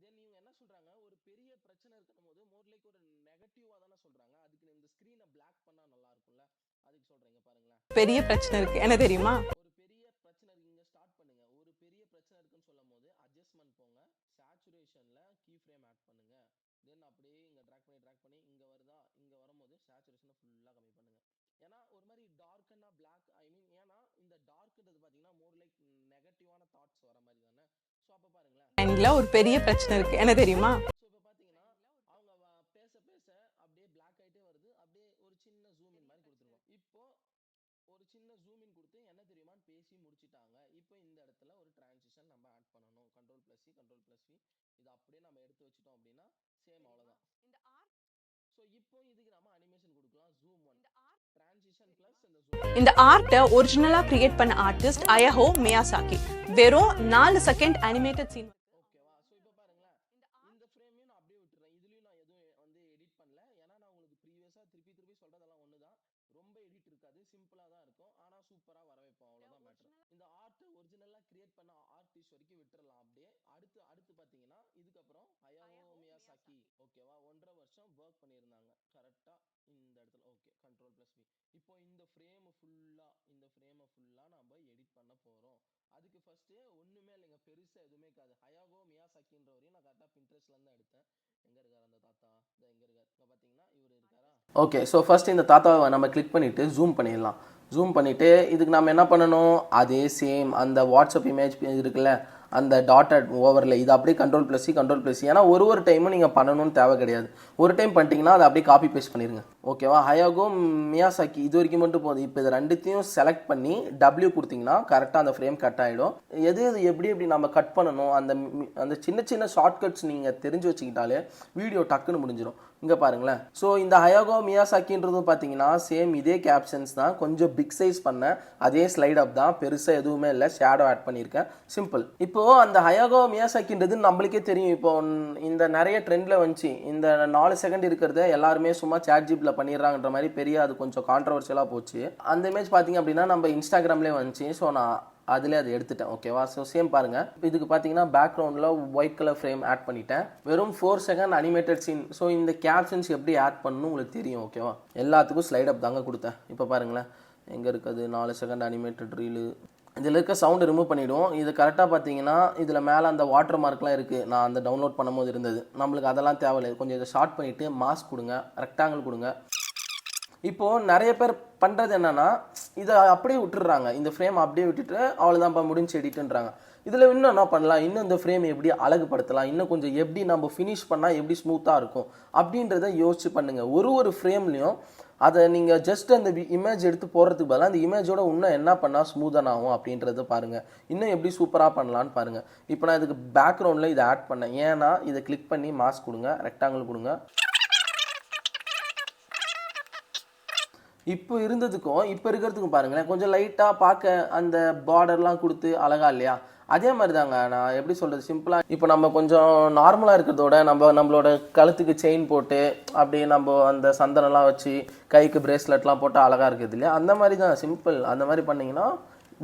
தென் இவங்க என்ன சொல்கிறாங்க, ஒரு பெரிய பிரச்சனை இருக்கணும் போது மோர் லைக் ஒரு நெகட்டிவாக தானே சொல்கிறாங்க. அதுக்கு இந்த ஸ்க்ரீனை பிளாக் பண்ணால் நல்லா இருக்கும்ல, அதுக்கு சொல்கிறீங்க பாருங்களேன். பெரிய பிரச்சனை இருக்கு, என்ன தெரியுமா? ஒரு பெரிய பிரச்சனை இருக்கு, இங்கே ஸ்டார்ட் பண்ணுங்க. ஒரு பெரிய பிரச்சனை இருக்குன்னு சொல்லும் போது அட்ஜஸ்ட்மெண்ட் போங்க, சேச்சுரேஷனில் கீ ஃப்ரேம் ஆட் பண்ணுங்க. தென் அப்படியே இங்கே ட்ராக் பண்ணி இங்கே வருதா, இங்கே வரும்போது சேச்சுரேஷனை ஃபுல்லாக கம்மி பண்ணுங்க. ஏன்னா ஒரு மாதிரி டார்க்கன்னா பிளாக், ஐ மீன் ஏன்னா இந்த டார்க்ன்றது பார்த்தீங்கன்னா மோர் லைக் நெகட்டிவான தாட்ஸ் வர மாதிரி தானே. ஸோ அப்போ பாருங்களேன், ட்ரெண்ட்ல ஒரு பெரிய பிரச்சனை இருக்கு, என்ன தெரியுமா? ஸோ இப்போ பார்த்தீங்கன்னா அவங்க பேச அப்படியே பிளாக் ஆகிட்டே வருது. அப்படியே ஒரு சின்ன ஜூம் இன் மாதிரி கொடுத்துருவோம். இப்போ ஒரு சின்ன ஜூம் இன் கொடுத்து என்ன தெரியுமான்னு பேசி முடிச்சிட்டாங்க. இப்போ இந்த இடத்துல ஒரு டிரான்சிஷன் நம்ம ஆட் பண்ணணும். Ctrl+C Ctrl+V, இதை அப்படியே நம்ம எடுத்து வச்சிட்டோம் அப்படின்னா சேம், அவ்வளோதான். ஸோ இப்போ இதுக்கு நம்ம அனிமேஷன் கொடுக்கலாம். Zoom 1 இந்த ஆர்ட்டை ஒரிஜினலா கிரியேட் பண்ண ஆர்டிஸ்ட் அயஹோ மியாசாகி. வெறும் 4 செகண்ட் அனிமேட்டட் சீன். ஓகேவா? ஸோ இப்போ பாருங்களேன், இந்த ஃப்ரேமையும் நான் அப்படியே விட்டுறேன். இதுலேயும் நான் எதுவும் வந்து எடிட் பண்ணல. ஏன்னா நான் உங்களுக்கு ப்ரீவியஸாக திருப்பி சொல்கிறதெல்லாம் ஒன்று தான். ரொம்ப எடிட் இருக்காது, சிம்பிளாக தான் இருக்கும். ஆனால் சூப்பராக வர வைப்போம், அவ்வளோதான் மேட்ரு. இந்த ஆர்ட்டை ஒரிஜினலாக கிரியேட் பண்ண ஆர்டிஸ்ட் வரைக்கும் விட்டுறலாம் அப்படியே. அடுத்து பார்த்தீங்கன்னா இதுக்கப்புறம் ஹயாவோ மியாசாகி. ஓகேவா? 1.5 வருஷம் ஒர்க் பண்ணியிருந்தாங்க கரெக்டாக இந்த இடத்துல. Okay, Ctrl+V. இப்போ இந்த ஃப்ரேமை ஃபுல்லாக நம்ம எடிட் பண்ண போகிறோம். அதுக்கு ஃபர்ஸ்ட்டு ஒன்றுமே இல்லைங்க, பெருசாக எதுவுமே இருக்காது. ஹயாகோ மியாசாக்கின்றவரையும் நான் கரெக்டாக பின்ட்ரெஸ்ட்லேருந்து தான் எடுத்தேன். எங்கே இருக்கார் அந்த தாத்தா? எங்கே இருக்கார்? இங்கே பார்த்தீங்கன்னா இவர் இருக்காரா? ஓகே, ஸோ ஃபர்ஸ்ட் இந்த தாத்தாவை நம்ம கிளிக் பண்ணிவிட்டு ஜூம் பண்ணிடலாம். ஜூம் பண்ணிவிட்டு இதுக்கு நம்ம என்ன பண்ணணும், அதே சேம் அந்த வாட்ஸ்அப் இமேஜ் இருக்குல்ல, அந்த டாட்டட் ஓவரில் இது அப்படியே Ctrl+C. ஏன்னா ஒரு டைமும் நீங்கள் பண்ணணும்னு தேவை கிடையாது. ஒரு டைம் பண்ணிட்டீங்கன்னா அதை அப்படியே காப்பி பேஸ்ட் பண்ணிடுங்க. ஓகேவா? ஹயாகோ மியாசாக்கி இது வரைக்கும் மட்டும் போதும். இப்போ இது ரெண்டுத்தையும் செலக்ட் பண்ணி W கொடுத்தீங்கன்னா கரெக்டாக அந்த ஃப்ரேம் கட் ஆகிடும். எது எப்படி நம்ம கட் பண்ணணும், அந்த சின்ன ஷார்ட்கட்ஸ் நீங்கள் தெரிஞ்சு வச்சுக்கிட்டாலே வீடியோ டக்குன்னு முடிஞ்சிடும். இங்கே பாருங்களேன். ஸோ இந்த ஹயாகோ மியாசாக்கின்றதும் பார்த்தீங்கன்னா சேம் இதே கேப்ஷன்ஸ் தான், கொஞ்சம் பிக் சைஸ் பண்ண அதே ஸ்லைட் அப் தான், பெருசாக எதுவுமே இல்லை, ஷேடோ ஆட் பண்ணியிருக்கேன், சிம்பிள். இப்போது அந்த ஹயாகோ மியாசாக்கின்றது நம்மளுக்கே தெரியும். இப்போ இந்த நிறைய ட்ரெண்டில் வந்துச்சு, இந்த 4 செகண்ட் இருக்கிறத எல்லாருமே சும்மா ChatGPTல பண்ணிடுறாங்கன்ற மாதிரி பெரிய அது கொஞ்சம் கான்ட்ரவர்ஷியலாக போச்சு. அந்த இமேஜ் பார்த்தீங்க அப்படின்னா நம்ம இன்ஸ்டாகிராம்லேயே வந்துச்சு. ஸோ நான் அதிலே அதை எடுத்துட்டேன். ஓகேவா? ஸோ சேம் பாருங்கள். இதுக்கு பார்த்தீங்கன்னா பேக்ரவுண்டில் ஒயிட் கலர் ஃப்ரேம் ஆட் பண்ணிட்டேன். வெறும் 4 செகண்ட் அனிமேட்டட் சீன். ஸோ இந்த கேப்ஷன்ஸ் எப்படி ஆட் பண்ணணும் உங்களுக்கு தெரியும். ஓகேவா? எல்லாத்துக்கும் ஸ்லைட் அப் தாங்க கொடுத்தேன். இப்போ பாருங்களேன், எங்கே இருக்குது 4 செகண்ட் அனிமேட்டட் ரீலு. இதில் இருக்க சவுண்டு ரிமூவ் பண்ணிவிடுவோம். இது கரெக்டாக பார்த்தீங்கன்னா இதில் மேலே அந்த வாட்டர் மார்க்லாம் இருக்குது, நான் அந்த டவுன்லோட் பண்ணும்போது இருந்தது. நம்மளுக்கு அதெல்லாம் தேவையில்லை. கொஞ்சம் இதை ஷார்ட் பண்ணிவிட்டு மாஸ்க் கொடுங்க, ரெக்டாங்கிள் கொடுங்க. இப்போது நிறைய பேர் பண்ணுறது என்னென்னா இதை அப்படியே விட்டுடுறாங்க. இந்த ஃப்ரேம் அப்படியே விட்டுட்டு அவ்வளோதான்ப்பா முடிஞ்சு எடிட்டுன்றாங்க. இதில் இன்னும் என்ன பண்ணலாம், இன்னும் இந்த ஃப்ரேம் எப்படி அழகுபடுத்தலாம், இன்னும் கொஞ்சம் எப்படி நம்ம ஃபினிஷ் பண்ணால் எப்படி ஸ்மூத்தாக இருக்கும் அப்படின்றத யோசிச்சு பண்ணுங்கள். ஒரு ஃப்ரேம்லேயும் அதை நீங்கள் ஜஸ்ட் அந்த இமேஜ் எடுத்து போடுறதுக்கு பதிலாக அந்த இமேஜோட இன்னும் என்ன பண்ணால் ஸ்மூதன் ஆகும் அப்படின்றத பாருங்கள். இன்னும் எப்படி சூப்பராக பண்ணலான்னு பாருங்கள். இப்போ நான் இதுக்கு பேக்ரவுண்டில் இதை ஆட் பண்ணேன். ஏன்னா இதை கிளிக் பண்ணி மாஸ்க் கொடுங்க, ரெக்டாங்கிள் கொடுங்க. இப்போ இருந்ததுக்கும் இப்போ இருக்கிறதுக்கும் பாருங்களேன், கொஞ்சம் லைட்டாக பார்க்க அந்த பார்டர்லாம் கொடுத்து அழகா இல்லையா? அதே மாதிரி தாங்க, நான் எப்படி சொல்கிறது, சிம்பிளாக இப்போ நம்ம கொஞ்சம் நார்மலாக இருக்கிறதோட நம்மளோட கழுத்துக்கு செயின் போட்டு அப்படியே நம்ம அந்த சந்தனம்லாம் வச்சு கைக்கு பிரேஸ்லெட்லாம் போட்டு அழகாக இருக்குது இல்லையா? அந்த மாதிரி தான் சிம்பிள். அந்த மாதிரி பண்ணிங்கன்னா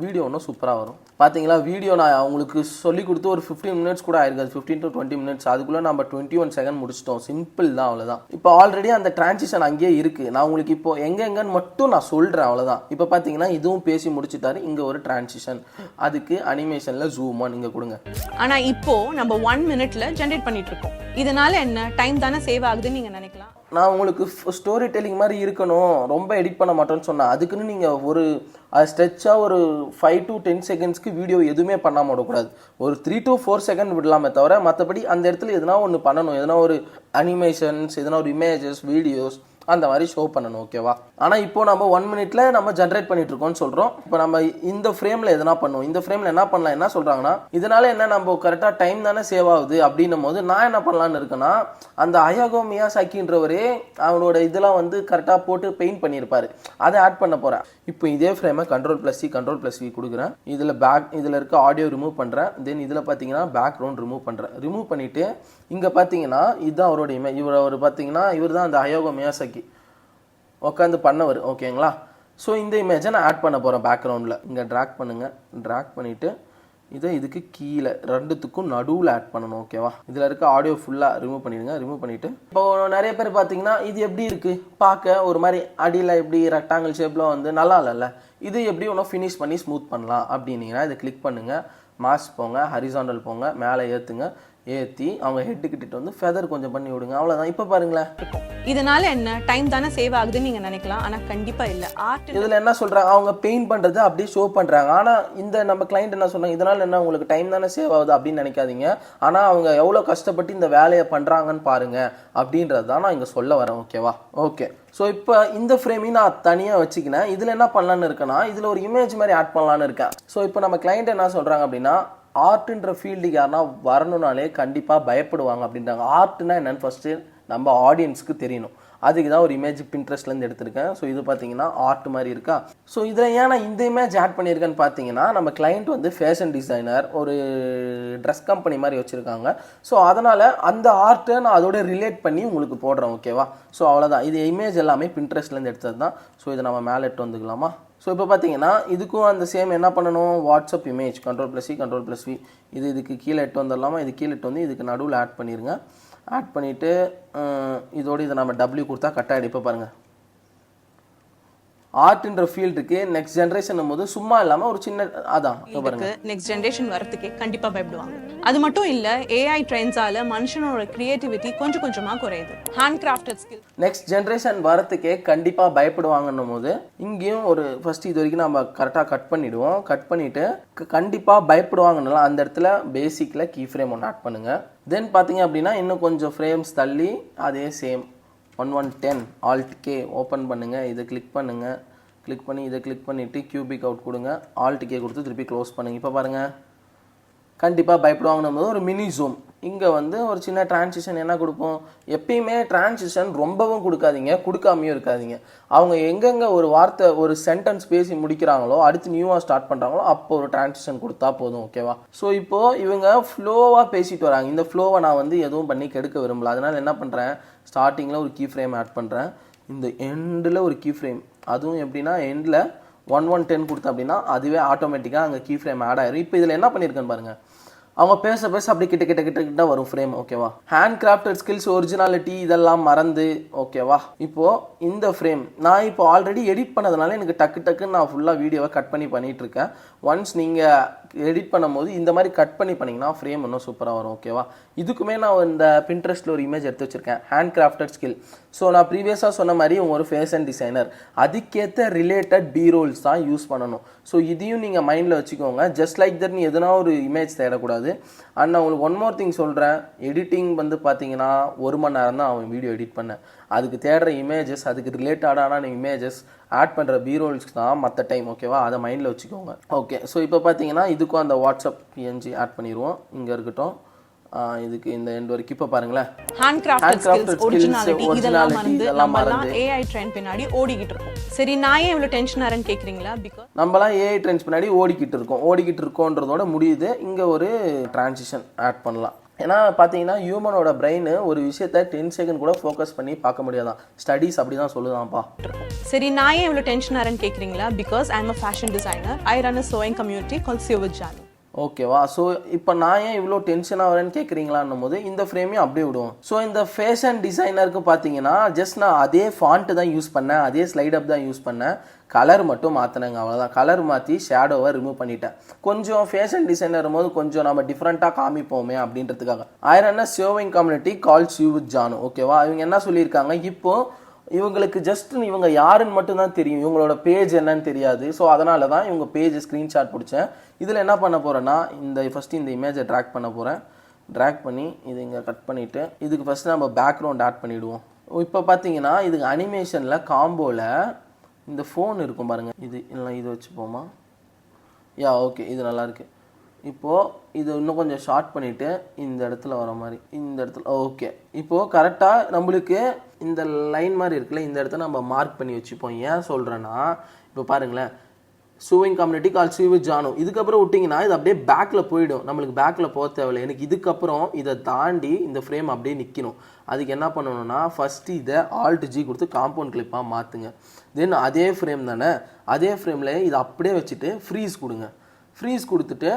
வீடியோ இன்னும் சூப்பராக வரும். பார்த்தீங்களா, வீடியோ நான் அவங்களுக்கு சொல்லி கொடுத்து ஒரு 15 மினிட்ஸ் கூட ஆயிருக்காது, 15 to 20 மினிட்ஸ். அதுக்குள்ளே நம்ம 21 செகண்ட் முடிச்சிட்டோம். சிம்பிள் தான், அவ்வளோதான். இப்போ ஆல்ரெடி அந்த டிரான்சிஷன் அங்கேயே இருக்குது. நான் உங்களுக்கு இப்போ எங்கெங்கன்னு மட்டும் நான் சொல்கிறேன், அவ்வளோதான். இப்போ பார்த்தீங்கன்னா இதுவும் பேசி முடிச்சுட்டாரு. இங்கே ஒரு டிரான்சிஷன், அதுக்கு அனிமேஷனில் ஜூம் ஆன் இங்கே கொடுங்க. ஆனால் இப்போ நம்ம 1 மினிட்ல ஜென்ரேட் பண்ணிட்டு இருக்கோம். இதனால என்ன, டைம் தானே சேவ் ஆகுதுன்னு நீங்கள் நினைக்கலாம். நான் உங்களுக்கு ஸ்டோரி டெல்லிங் மாதிரி இருக்கணும், ரொம்ப எடிட் பண்ண மாட்டோன்னு சொன்னேன். அதுக்குன்னு நீங்கள் ஒரு ஸ்ட்ரெச்சாக ஒரு 5 to 10 செகண்ட்ஸ்க்கு வீடியோ எதுவுமே பண்ணாமல் விடக்கூடாது. ஒரு 3 to 4 செகண்ட் விடலாமே தவிர மற்றபடி அந்த இடத்துல எதனா ஒன்று பண்ணணும். எதனா ஒரு அனிமேஷன்ஸ், எதனா ஒரு இமேஜஸ், வீடியோஸ் அந்த மாதிரி ஷோ பண்ணணும். ஓகேவா? ஆனால் இப்போ நம்ம 1 மினிட்ல நம்ம ஜென்ரேட் பண்ணிட்டு இருக்கோம்னு சொல்கிறோம். இப்போ நம்ம இந்த ஃப்ரேமில் எதனா பண்ணுவோம். இந்த ஃப்ரேமில் என்ன பண்ணலாம், என்ன சொல்கிறாங்கன்னா, இதனால என்ன நம்ம கரெக்டாக டைம் தானே சேவ் ஆகுது அப்படின்னும் போது நான் என்ன பண்ணலான்னு இருக்கேன்னா, அந்த ஹயாகோ மியாசாக்கின்றவரே அவனோட இதெல்லாம் வந்து கரெக்டாக போட்டு பெயிண்ட் பண்ணியிருப்பாரு, அதை ஆட் பண்ண போகிறேன். இப்போ இதே ஃப்ரேமை Ctrl+C கொடுக்குறேன். இதில் இருக்க ஆடியோ ரிமூவ் பண்ணுறேன். தென் இதில் பார்த்தீங்கன்னா பேக்ரவுண்ட் ரிமூவ் பண்ணுறேன். ரிமூவ் பண்ணிவிட்டு இங்கே பார்த்தீங்கன்னா இதுதான் அவரோட இமேஜ். இவர் பார்த்தீங்கன்னா இவர் தான் அந்த ஹயாகோ மியாசாக்கி உட்காந்து பண்ணவர். ஓகேங்களா? ஸோ இந்த இமேஜை நான் ஆட் பண்ண போகிறேன் பேக்ரவுண்டில். இங்கே ட்ராக் பண்ணுங்கள். ட்ராக் பண்ணிவிட்டு இதை இதுக்கு கீழே ரெண்டுத்துக்கும் நடுவில் ஆட் பண்ணணும். ஓகேவா? இதில் இருக்க ஆடியோ ஃபுல்லாக ரிமூவ் பண்ணிடுங்க. ரிமூவ் பண்ணிவிட்டு இப்போ நிறைய பேர் பார்த்தீங்கன்னா இது எப்படி இருக்குது பார்க்க, ஒரு மாதிரி அடியில் எப்படி ரெக்டாங்கிள் ஷேப்பில் வந்து நல்லா இல்லைல்ல, இது எப்படி ஒன்றும் ஃபினிஷ் பண்ணி ஸ்மூத் பண்ணலாம் அப்படின்னீங்கன்னா இதை கிளிக் பண்ணுங்கள். மாஸ்க் போங்க, ஹரிசாண்டல் போங்க, மேலே ஏற்றி அவங்க ஹெட்டுக்கிட்ட வந்து ஃபெதர் கொஞ்சம் பண்ணி விடுங்க. அவ்வளோதான். இப்போ பாருங்களேன், இதனால என்ன, டைம் தானே சேவ் ஆகுதுன்னு நீங்கள் நினைக்கலாம். ஆனால் கண்டிப்பாக இல்லை. ஆர்ட் இதில் என்ன சொல்கிறாங்க, அவங்க பெயிண்ட் பண்ணுறது அப்படியே ஷோ பண்ணுறாங்க. ஆனால் இந்த நம்ம கிளைண்ட் என்ன சொல்கிறாங்க, இதனால் என்ன உங்களுக்கு டைம் தானே சேவ் ஆகுது அப்படின்னு நினைக்காதீங்க. ஆனால் அவங்க எவ்வளோ கஷ்டப்பட்டு இந்த வேலையை பண்ணுறாங்கன்னு பாருங்கள் அப்படின்றது தான் நான் இங்கே சொல்ல வரேன். ஓகேவா? ஓகே. ஸோ இப்போ இந்த ஃப்ரேமையும் நான் தனியாக வச்சுக்கினேன். இதில் என்ன பண்ணலான்னு இருக்கேன்னா, இதில் ஒரு இமேஜ் மாதிரி ஆட் பண்ணலான்னு இருக்கேன். ஸோ இப்போ நம்ம கிளைண்ட் என்ன சொல்கிறாங்க அப்படின்னா, ஆர்ட்ன்ற ஃபீல்டுக்கு யாருன்னா வரணுனாலே கண்டிப்பாக பயப்படுவாங்க அப்படின்றாங்க. ஆர்ட்னா என்னன்னு ஃபஸ்ட்டு நம்ம ஆடியன்ஸுக்கு தெரியணும். அதுக்கு தான் ஒரு இமேஜ் பின்ட்ரெஸ்ட்லேருந்து எடுத்திருக்கேன். ஸோ இது பார்த்தீங்கன்னா ஆர்ட் மாதிரி இருக்கா. ஸோ இதில் ஏன் நான் இந்த இமேஜ் ஆட் பண்ணியிருக்கேன்னு பார்த்தீங்கன்னா, நம்ம கிளைண்ட் வந்து ஃபேஷன் டிசைனர், ஒரு ட்ரெஸ் கம்பெனி மாதிரி வச்சுருக்காங்க. ஸோ அதனால் அந்த ஆர்ட்டை நான் அதோட ரிலேட் பண்ணி உங்களுக்கு போடுறேன். ஓகேவா? ஸோ அவ்வளோதான். இது இமேஜ் எல்லாமே பின்ட்ரெஸ்ட்லேருந்து எடுத்தது தான். ஸோ இதை நம்ம மேலே எடுத்து வந்துக்கலாமா? ஸோ இப்போ பார்த்தீங்கன்னா இதுக்கும் அந்த சேம் என்ன பண்ணணும், வாட்ஸ்அப் இமேஜ் Ctrl+C Ctrl+V இதுக்கு கீழே எட்டு வந்துடலாமா? இது கீழே எட்டு வந்து இதுக்கு நடுவில் ஆட் பண்ணிடுங்க. ஆட் பண்ணிவிட்டு இதோடு இதை நம்ம W கொடுத்தா கட் ஆகிடும். இப்போ பாருங்கள், ஆர்ட்ன்ற ஃபீல்டுக்கு நெக்ஸ்ட் ஜென்ரேஷன் போது சும்மா இல்லாமல் ஒரு சின்ன அதான் பாருங்க, நெக்ஸ்ட் ஜென்ரேஷன் வரதுக்கே கண்டிப்பாக பயப்படுவாங்க. அது மட்டும் இல்லை, ஏஐ ட்ரெண்ட்ஸால மனுஷனோட கிரியேட்டிவிட்டி கொஞ்சம் கொஞ்சமாக குறையுது. Hand crafted skill next generation வரத்துக்கே கண்டிப்பாக பயப்படுவாங்கன்னும் போது இங்கேயும் ஒரு ஃபர்ஸ்ட் இது வரைக்கும் நம்ம கரெக்டாக கட் பண்ணிவிடுவோம். கட் பண்ணிவிட்டு கண்டிப்பாக பயப்படுவாங்கனால அந்த இடத்துல பேசிக்கில் கீ ஃப்ரேம் ஒன்று ஆட் பண்ணுங்கள். தென் பார்த்தீங்க அப்படின்னா இன்னும் கொஞ்சம் ஃப்ரேம்ஸ் தள்ளி அதே சேம் 1110 Alt+K ஓப்பன் பண்ணுங்கள். இதை கிளிக் பண்ணுங்கள். கிளிக் பண்ணி இதை கிளிக் பண்ணிவிட்டு கியூபிக் அவுட் கொடுங்க. Alt+K கொடுத்து திருப்பி க்ளோஸ் பண்ணுங்கள். இப்போ பாருங்கள், கண்டிப்பாக பயப்படுவாங்கன்னும் போது ஒரு மினி ஜூம். இங்கே வந்து ஒரு சின்ன டிரான்சிஷன் என்ன கொடுப்போம், எப்பயுமே டிரான்சிஷன் ரொம்பவும் கொடுக்காதீங்க, கொடுக்காமையும் இருக்காதீங்க. அவங்க எங்கெங்கே ஒரு வார்த்தை ஒரு சென்டென்ஸ் பேசி முடிக்கிறாங்களோ அடுத்து நியூவாக ஸ்டார்ட் பண்ணுறாங்களோ அப்போ ஒரு டிரான்சிஷன் கொடுத்தா போதும். ஓகேவா? ஸோ இப்போது இவங்க ஃப்ளோவாக பேசிட்டு வராங்க. இந்த ஃப்ளோவை நான் வந்து எதுவும் பண்ணி கெடுக்க விரும்பல. அதனால் என்ன பண்ணுறேன், ஸ்டார்டிங்கில் ஒரு கீ ஃப்ரேம் ஆட் பண்ணுறேன். இந்த எண்டில் ஒரு கீ ஃப்ரேம், அதுவும் எப்படின்னா எண்டில் 1110 கொடுத்தா அப்படின்னா அதுவே ஆட்டோமேட்டிக்காக அங்கே கீ ஃப்ரேம் ஆட் ஆயிரும். இப்போ இதில் என்ன பண்ணியிருக்கேன்னு பாருங்கள், அவங்க பேச பேச அப்படி கிட்ட வரும் ஃப்ரேம். ஓகேவா? ஹேண்ட் கிராஃப்டட் ஸ்கில்ஸ், ஒரிஜினாலிட்டி இதெல்லாம் மறந்து. ஓகேவா? இப்போது இந்த ஃப்ரேம் நான் இப்போ ஆல்ரெடி எடிட் பண்ணதுனால எனக்கு டக்குன்னு நான் ஃபுல்லாக வீடியோவை கட் பண்ணிட்டு இருக்கேன். ஒன்ஸ் நீங்கள் எடிட் பண்ணும்போது இந்த மாதிரி கட் பண்ணிங்கன்னா ஃப்ரேம் இன்னும் சூப்பராக வரும். ஓகேவா? இதுக்குமே நான் இந்த பின்ட்ரெஸ்ட்டில் ஒரு இமேஜ் எடுத்து வச்சுருக்கேன், ஹேண்ட் கிராஃப்டட் ஸ்கில். ஸோ நான் ப்ரீவியஸாக சொன்ன மாதிரி உங்கள் ஒரு ஃபேஷன் டிசைனர், அதுக்கேற்ற ரிலேட்டட் பீரோல்ஸ் தான் யூஸ் பண்ணணும். ஸோ இதையும் நீங்கள் மைண்டில் வச்சுக்கோங்க. ஜஸ்ட் லைக் தட் நீ எதுனா ஒரு இமேஜ் தேடக்கூடாது. அண்ட் நான் உங்களுக்கு ஒன் மோர் திங் சொல்கிறேன், எடிட்டிங் வந்து பார்த்தீங்கன்னா 1 மணி நேரம் தான் அவன் வீடியோ எடிட் பண்ணேன். அதுக்கு தேடுற இமேஜஸ், அதுக்கு ரிலேட்டடான இமேஜஸ் ஆட் பண்ணுற பீரோல்ஸ் தான் மற்ற டைம். ஓகேவா? அதை மைண்டில் வச்சுக்கோங்க. ஓகே, ஸோ இப்போ பார்த்தீங்கன்னா இதுக்கும் அந்த வாட்ஸ்அப் PNG ஆட் பண்ணிடுவோம். இங்கே இருக்கட்டும், இதுக்கு இந்த எண்ட் வரைக்கும். இப்போ பாருங்களேன், ஹேண்ட் கிராஃப்டட் ஸ்கில்ஸ், ஒரிஜினாலிட்டி இதெல்லாம் வந்து நம்மலாம் ஏஐ ட்ரெண்ட் பின்னாடி ஓடிக்கிட்டு இருக்கோம். சரி, நான் ஏன் இவ்வளோ டென்ஷன் ஆறேன்னு கேட்குறீங்களா? பிகாஸ் நம்மலாம் ஏஐ ட்ரெண்ட்ஸ் பின்னாடி ஓடிக்கிட்டு இருக்கோன்றதோட முடியுது. இங்கே ஒரு டிரான்சிஷன் ஆட் பண்ணலாம். ஏன்னா பார்த்தீங்கன்னா ஹியூமனோட பிரெயின் ஒரு விஷயத்தை 10 செகண்ட் கூட ஃபோக்கஸ் பண்ணி பார்க்க முடியாதான். ஸ்டடீஸ் அப்படி தான் சொல்லுதான்ப்பா. சரி, நான் ஏன் இவ்வளோ டென்ஷன் ஆறேன்னு கேட்குறீங்களா? Because I am a fashion designer. I run a sewing community called Sew with Janu. ஓகேவா? ஸோ இப்போ நான் ஏன் இவ்வளோ டென்ஷனாக வரேன்னு கேட்குறீங்களான்னும் போது இந்த ஃப்ரேமையும் அப்படியே விடுவோம். ஸோ இந்த ஃபேஷன் டிசைனருக்கு பார்த்தீங்கன்னா ஜஸ்ட் நான் அதே ஃபாண்ட்டு தான் யூஸ் பண்ணேன், அதே ஸ்லைட் அப் தான் யூஸ் பண்ணேன், கலர் மட்டும் மாற்றினேங்க, அவ்வளோதான். கலர் மாற்றி ஷேடோவை ரிமூவ் பண்ணிட்டேன். கொஞ்சம் ஃபேஷன் டிசைனர் போது கொஞ்சம் நம்ம டிஃப்ரெண்ட்டாக காமிப்போமே அப்படின்றதுக்காக. ஆயிரம்னா saving community call Sew with Janu. ஓகேவா? இவங்க என்ன சொல்லியிருக்காங்க, இப்போது இவங்களுக்கு ஜஸ்ட் இவங்க யாருன்னு மட்டும்தான் தெரியும், இவங்களோட பேஜ் என்னன்னு தெரியாது. ஸோ அதனால தான் இவங்க பேஜ் ஸ்க்ரீன்ஷாட் பிடிச்சேன். இதில் என்ன பண்ண போகிறேன்னா ஃபஸ்ட்டு இந்த இமேஜை ட்ராக் பண்ண போகிறேன். ட்ராக் பண்ணி இது இங்கே கட் பண்ணிவிட்டு இதுக்கு ஃபஸ்ட்டு நம்ம பேக்ரவுண்ட் ஆட் பண்ணிவிடுவோம். இப்போ பார்த்தீங்கன்னா இதுக்கு அனிமேஷனில் காம்போவில் இந்த ஃபோன் இருக்கும் பாருங்கள், இது இல்லை இது வச்சுப்போமா? ஓகே, இது நல்லாயிருக்கு. இப்போது இது இன்னும் கொஞ்சம் ஷார்ட் பண்ணிவிட்டு இந்த இடத்துல வர மாதிரி, இந்த இடத்துல ஓகே. இப்போது கரெக்டாக நம்மளுக்கு இந்த லைன் மாதிரி இருக்குல்ல, இந்த இடத்த நம்ம மார்க் பண்ணி வச்சுப்போம். ஏன் சொல்கிறேன்னா இப்போ பாருங்களேன், chewing community call Sew with Janu. இதுக்கப்புறம் விட்டிங்கன்னா இது அப்படியே பேக்கில் போயிடும். நம்மளுக்கு பேக்கில் போக தேவையில்லை. எனக்கு இதுக்கப்புறம் இதை தாண்டி இந்த ஃப்ரேம் அப்படியே நிற்கணும். அதுக்கு என்ன பண்ணணும்னா ஃபஸ்ட்டு இதை Alt+G கொடுத்து காம்பவுண்ட் கிளிப்பாக மாற்றுங்க. தென் அதே ஃப்ரேம் தானே, அதே ஃப்ரேமில் இதை அப்படியே வச்சுட்டு ஃப்ரீஸ் கொடுங்க. ஃப்ரீஸ் கொடுத்துட்டு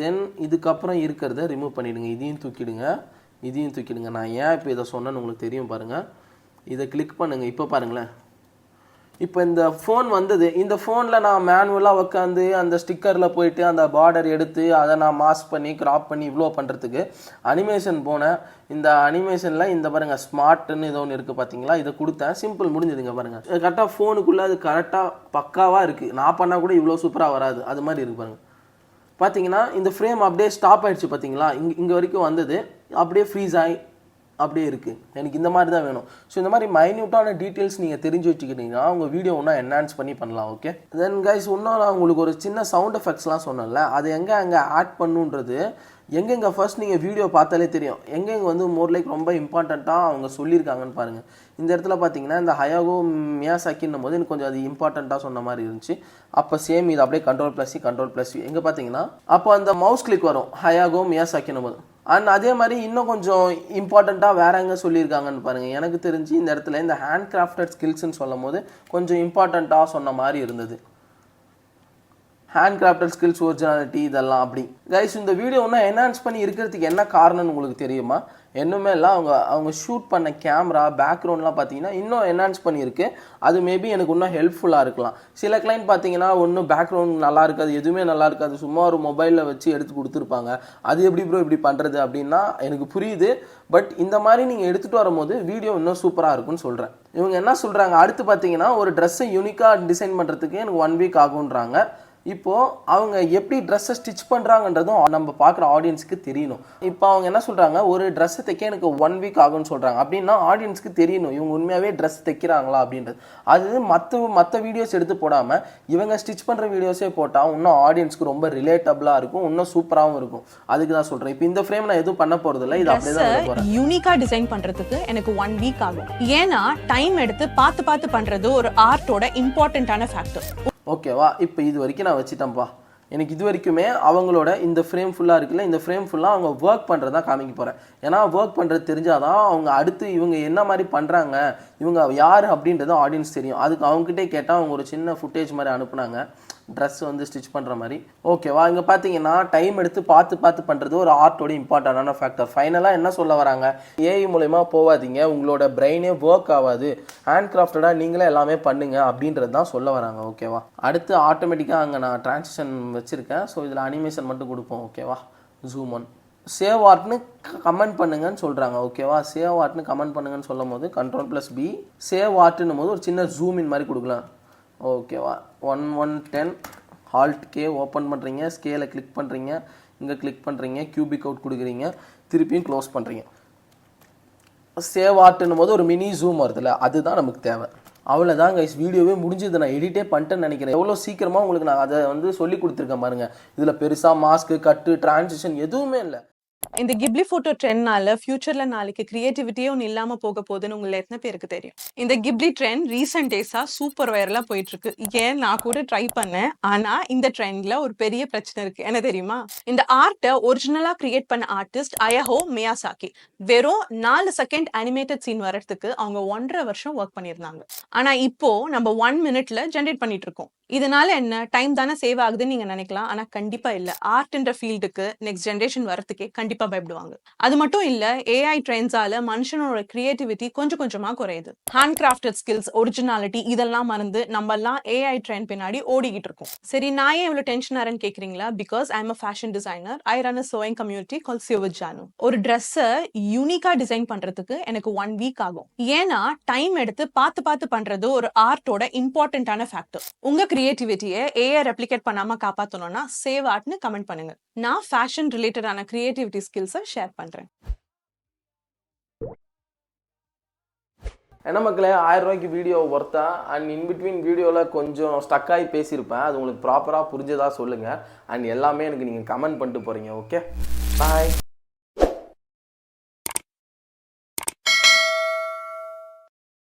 தென் இதுக்கப்புறம் இருக்கிறத ரிமூவ் பண்ணிவிடுங்க. இதையும் தூக்கிடுங்க. நான் ஏன் இப்போ இதை சொன்னேன்னு உங்களுக்கு தெரியும் பாருங்கள். இதை கிளிக் பண்ணுங்கள். இப்போ பாருங்களேன், இப்போ இந்த ஃபோன் வந்தது. இந்த ஃபோனில் நான் மேனுவலாக உட்காந்து அந்த ஸ்டிக்கரில் போயிட்டு அந்த பார்டர் எடுத்து அதை நான் மாஸ்க் பண்ணி கிராப் பண்ணி இவ்வளோ பண்ணுறதுக்கு அனிமேஷன் போனேன். இந்த அனிமேஷனில் இந்த பாருங்கள் ஸ்மார்ட்னு ஏதோ ஒன்று இருக்குது பார்த்தீங்களா, இதை கொடுத்தேன். சிம்பிள், முடிஞ்சதுங்க பாருங்கள். கரெக்டாக ஃபோனுக்குள்ளே அது கரெக்டாக பக்காவாக இருக்குது. நான் பண்ணால் கூட இவ்வளோ சூப்பராக வராது, அது மாதிரி இருக்குது பாருங்கள். பார்த்தீங்கன்னா இந்த ஃப்ரேம் அப்படியே ஸ்டாப் ஆகிடுச்சு பார்த்தீங்களா, இங்கே வரைக்கும் வந்தது அப்படியே ஃப்ரீஸ் ஆகி அப்படியே இருக்குது. எனக்கு இந்த மாதிரி தான் வேணும். ஸோ இந்த மாதிரி மைன்யூட்டான டீட்டெயில்ஸ் நீங்கள் தெரிஞ்சு வச்சுக்கிட்டீங்கன்னா உங்கள் வீடியோ ஒன்றா என்ஹான்ஸ் பண்ணலாம். ஓகே, தென் கைஸ் இன்னும் நான் உங்களுக்கு ஒரு சின்ன சவுண்ட் எஃபெக்ட்ஸ்லாம் சொன்னேன்ல, அது அங்கே ஆட் பண்ணுன்றது எங்கெங்கே ஃபர்ஸ்ட் நீங்கள் வீடியோ பார்த்தாலே தெரியும் எங்கெங்கே வந்து மோர் லைக் ரொம்ப இம்பார்ட்டண்ட்டாக அவங்க சொல்லியிருக்காங்கன்னு பாருங்கள். இந்த இடத்துல பார்த்தீங்கன்னா இந்த ஹயாகோ மியாசாக்கின்னும் போது எனக்கு கொஞ்சம் அது இம்பார்ட்டண்ட்டாக சொன்ன மாதிரி இருந்துச்சு. அப்போ சேம் இது அப்படியே Ctrl+C எங்கே பார்த்தீங்கன்னா அப்போ அந்த மவுஸ் கிளிக் வரும் ஹயாகோ மியாசாக்கின்னும் போது. அண்ட் அதே மாதிரி இன்னும் கொஞ்சம் இம்பார்ட்டண்ட்டாக வேற எங்கே சொல்லியிருக்காங்கன்னு பாருங்கள். எனக்கு தெரிஞ்சு இந்த இடத்துல இந்த ஹேண்ட் கிராஃப்டட் ஸ்கில்ஸ்ன்னு சொல்லும் போது கொஞ்சம் இம்பார்ட்டண்ட்டாக சொன்ன மாதிரி இருந்தது. ஹேண்ட் கிராஃப்டட் ஸ்கில்ஸ், ஒரிஜினாலிட்டி இதெல்லாம் அப்படி. கைஸ் இந்த வீடியோ இன்னும் என்ஹான்ஸ் பண்ணி இருக்கிறதுக்கு என்ன காரணம்னு உங்களுக்கு தெரியுமா? இன்னுமே இல்லை அவங்க ஷூட் பண்ண கேமரா பேக்ரவுண்ட்லாம் பார்த்தீங்கன்னா இன்னும் என்ஹான்ஸ் பண்ணியிருக்கு. அது மேபி எனக்கு இன்னும் ஹெல்ப்ஃபுல்லாக இருக்கலாம். சில கிளைண்ட் பார்த்தீங்கன்னா ஒன்றும் பேக்ரவுண்ட் நல்லா இருக்காது, எதுவுமே நல்லா இருக்காது, சும்மா ஒரு மொபைலில் வச்சு எடுத்து கொடுத்துருப்பாங்க. அது எப்படி ப்ரோ இப்படி பண்ணுறது அப்படின்னா எனக்கு புரியுது. பட் இந்த மாதிரி நீங்கள் எடுத்துகிட்டு வரும்போது வீடியோ இன்னும் சூப்பராக இருக்குன்னு சொல்கிறேன். இவங்க என்ன சொல்கிறாங்க அடுத்து பார்த்தீங்கன்னா ஒரு ட்ரெஸ்ஸை யூனிக்காக டிசைன் பண்ணுறதுக்கு எனக்கு 1 வீக் ஆகுன்றாங்க. இப்போது அவங்க எப்படி ட்ரெஸ்ஸை ஸ்டிச் பண்ணுறாங்கன்றதும் நம்ம பார்க்குற ஆடியன்ஸுக்கு தெரியணும். இப்போ அவங்க என்ன சொல்கிறாங்க ஒரு ட்ரெஸ்ஸை தைக்க எனக்கு 1 வீக் ஆகும்னு சொல்கிறாங்க. அப்படின்னா ஆடியன்ஸுக்கு தெரியணும் இவங்க உண்மையாகவே ட்ரெஸ் தைக்கிறாங்களா அப்படின்றது. அது மற்ற வீடியோஸ் எடுத்து போடாமல் இவங்க ஸ்டிச் பண்ணுற வீடியோஸே போட்டால் இன்னும் ஆடியன்ஸ்க்கு ரொம்ப ரிலேட்டபிளாக இருக்கும், இன்னும் சூப்பராகவும் இருக்கும். அதுக்கு தான் சொல்கிறேன். இப்போ இந்த ஃப்ரேம் நான் எதுவும் பண்ண போகிறதில்ல, இது அப்படியே தான் போகிறேன். யூனிக்காக டிசைன் பண்ணுறதுக்கு எனக்கு 1 வீக் ஆகும். ஏன்னா டைம் எடுத்து பார்த்து பண்ணுறது ஒரு ஆர்ட்டோட இம்பார்ட்டண்ட்டான ஃபேக்டர். ஓகேவா? இப்போ இது வரைக்கும் நான் வச்சுட்டேன்ப்பா. எனக்கு இது வரைக்குமே அவங்களோட இந்த ஃப்ரேம் ஃபுல்லாக இருக்குல்ல, இந்த ஃப்ரேம் ஃபுல்லாக அவங்க ஒர்க் பண்ணுறது தான் காமிக்க போகிறேன். ஏன்னா ஒர்க் பண்ணுறது தெரிஞ்சாதான் அவங்க அடுத்து இவங்க என்ன மாதிரி பண்ணுறாங்க, இவங்க யார் அப்படின்றது ஆடியன்ஸ் தெரியும். அதுக்கு அவங்ககிட்டே கேட்டால் அவங்க ஒரு சின்ன ஃபுட்டேஜ் மாதிரி அனுப்புனாங்க, ட்ரெஸ் வந்து ஸ்டிச் பண்ணுற மாதிரி. ஓகேவா? இங்கே பார்த்தீங்கன்னா டைம் எடுத்து பார்த்து பண்ணுறது ஒரு ஆர்ட்டோட இம்பார்ட்டண்டான ஃபேக்டர். ஃபைனலாக என்ன சொல்ல வராங்க, ஏஐ மூலயமா போகாதீங்க, உங்களோட பிரெயினே ஒர்க் ஆகாது, ஹேண்ட் கிராஃப்டடாக நீங்களே எல்லாமே பண்ணுங்க அப்படின்றது தான் சொல்ல வராங்க. ஓகேவா? அடுத்து ஆட்டோமேட்டிக்காக அங்கே நான் டிரான்சிஷன் வச்சுருக்கேன். ஸோ இதில் அனிமேஷன் மட்டும் கொடுப்போம். ஓகேவா? ஜூம் ஒன் சேவ் ஆர்ட்னு கமெண்ட் பண்ணுங்கன்னு சொல்கிறாங்க. ஓகேவா? சேவ் ஆர்ட்னு கமெண்ட் பண்ணுங்கன்னு சொல்லும் போது Ctrl+B சேவ் ஆர்ட்னும் போது ஒரு சின்ன ஜூம் இன் மாதிரி கொடுக்கலாம். ஓகேவா? 1:10 ஹால்ட் கே ஓப்பன் பண்ணுறீங்க, ஸ்கேலை கிளிக் பண்ணுறீங்க, இங்கே கிளிக் பண்ணுறீங்க, கியூபிக் அவுட் கொடுக்குறீங்க, திருப்பியும் க்ளோஸ் பண்ணுறீங்க. சேவ் ஆர்ட்னும் போது ஒரு மினி ஜூம் வருதுல்ல, அதுதான் நமக்கு தேவை. அவ்வளோதான் கைஸ், வீடியோவே முடிஞ்சது. நான் எடிட்டே பண்ணிட்டேன்னு நினைக்கிறேன். எவ்வளோ சீக்கிரமாக உங்களுக்கு நான் அதை வந்து சொல்லி கொடுத்துருக்கேன் பாருங்கள். இதில் பெருசாக மாஸ்க்கு, கட்டு, டிரான்சிஷன் எதுவுமே இல்லை. இந்த கிப்லி போட்டோ ட்ரெண்ட்னால ஃபியூச்சர்ல நாளைக்கு கிரியேட்டிவிட்டியே ஒன்று இல்லாம போக போகுதுன்னு உங்களை எத்தனை பேருக்கு தெரியும்? இந்த கிப்லி ட்ரெண்ட் ரீசெண்ட் டேஸா சூப்பர் வைரலா போயிட்டு இருக்கு. ஏன் நான் கூட ட்ரை பண்ணேன். ஆனா இந்த ட்ரெண்ட்ல ஒரு பெரிய பிரச்சனை இருக்கு. என்ன தெரியுமா? இந்த ஆர்ட்டை ஒரிஜினலா கிரியேட் பண்ண ஆர்டிஸ்ட் ஹயாகோ மியாசாக்கி வெறும் 4 செகண்ட் அனிமேட்டட் சீன் வரதுக்கு அவங்க 1.5 வருஷம் ஒர்க் பண்ணியிருந்தாங்க. ஆனா இப்போ நம்ம 1 மினிட்ல ஜென்ரேட் பண்ணிட்டு இருக்கோம். இதனால என்ன டைம் தானே சேவ் ஆகுதுன்னு நீங்க நினைக்கலாம். ஆனா கண்டிப்பா இல்ல. ஆர்ட்ன்ற ஃபீல்டுக்கு நெக்ஸ்ட் ஜென்ரேஷன் வரதுக்கே கண்டிப்பா பயப்படுவாங்க. அது மட்டும் இல்ல, ஏஐ ட்ரெண்ட்ஸால மனுஷனோட கிரியேட்டிவிட்டி கொஞ்சம் கொஞ்சமா குறையுது. ஹேண்ட் கிராஃப்டட் ஸ்கில்ஸ், ஒரிஜினாலிட்டி இதெல்லாம் மறந்து நம்ம எல்லாம் ஏஐ ட்ரெண்ட் பின்னாடி ஓடிக்கிட்டு இருக்கோம். சரி, நான் ஏன் இவ்வளவு டென்ஷன் ஆறேன்னு கேக்குறீங்களா? Because I am a fashion designer. I run a sewing community called Sewajanu. ஒரு ட்ரெஸ்ஸை யூனிக்கா டிசைன் பண்றதுக்கு எனக்கு 1 வீக் ஆகும். ஏன்னா டைம் எடுத்து பார்த்து பண்றது ஒரு ஆர்ட்டோட இம்பார்ட்டன்டான ஃபேக்டர். உங்க கிரியேட்டிவிட்டியை ஏஐ ரெப்ளிகேட் பண்ணாம காப்பாத்தணும்னா சேவ் ஆர்ட்னு கமெண்ட் பண்ணுங்க. நான் ஃபேஷன் ரிலேட்டடான கிரியேட்டிவிட்டி ஸ்கில்ஸை ஷேர் பண்றேன். என்ன மக்களே, 1000 ரூபாய்க்கு வீடியோ ஒர்த்தா? அண்ட் இன்பிட்வீன் வீடியோவில் கொஞ்சம் ஸ்டக்காகி பேசியிருப்பேன். அது உங்களுக்கு ப்ராப்பராக புரிஞ்சதா சொல்லுங்கள். அண்ட் எல்லாமே எனக்கு நீங்கள் கமெண்ட் பண்ணிட்டு போகிறீங்க. ஓகே, பாய்.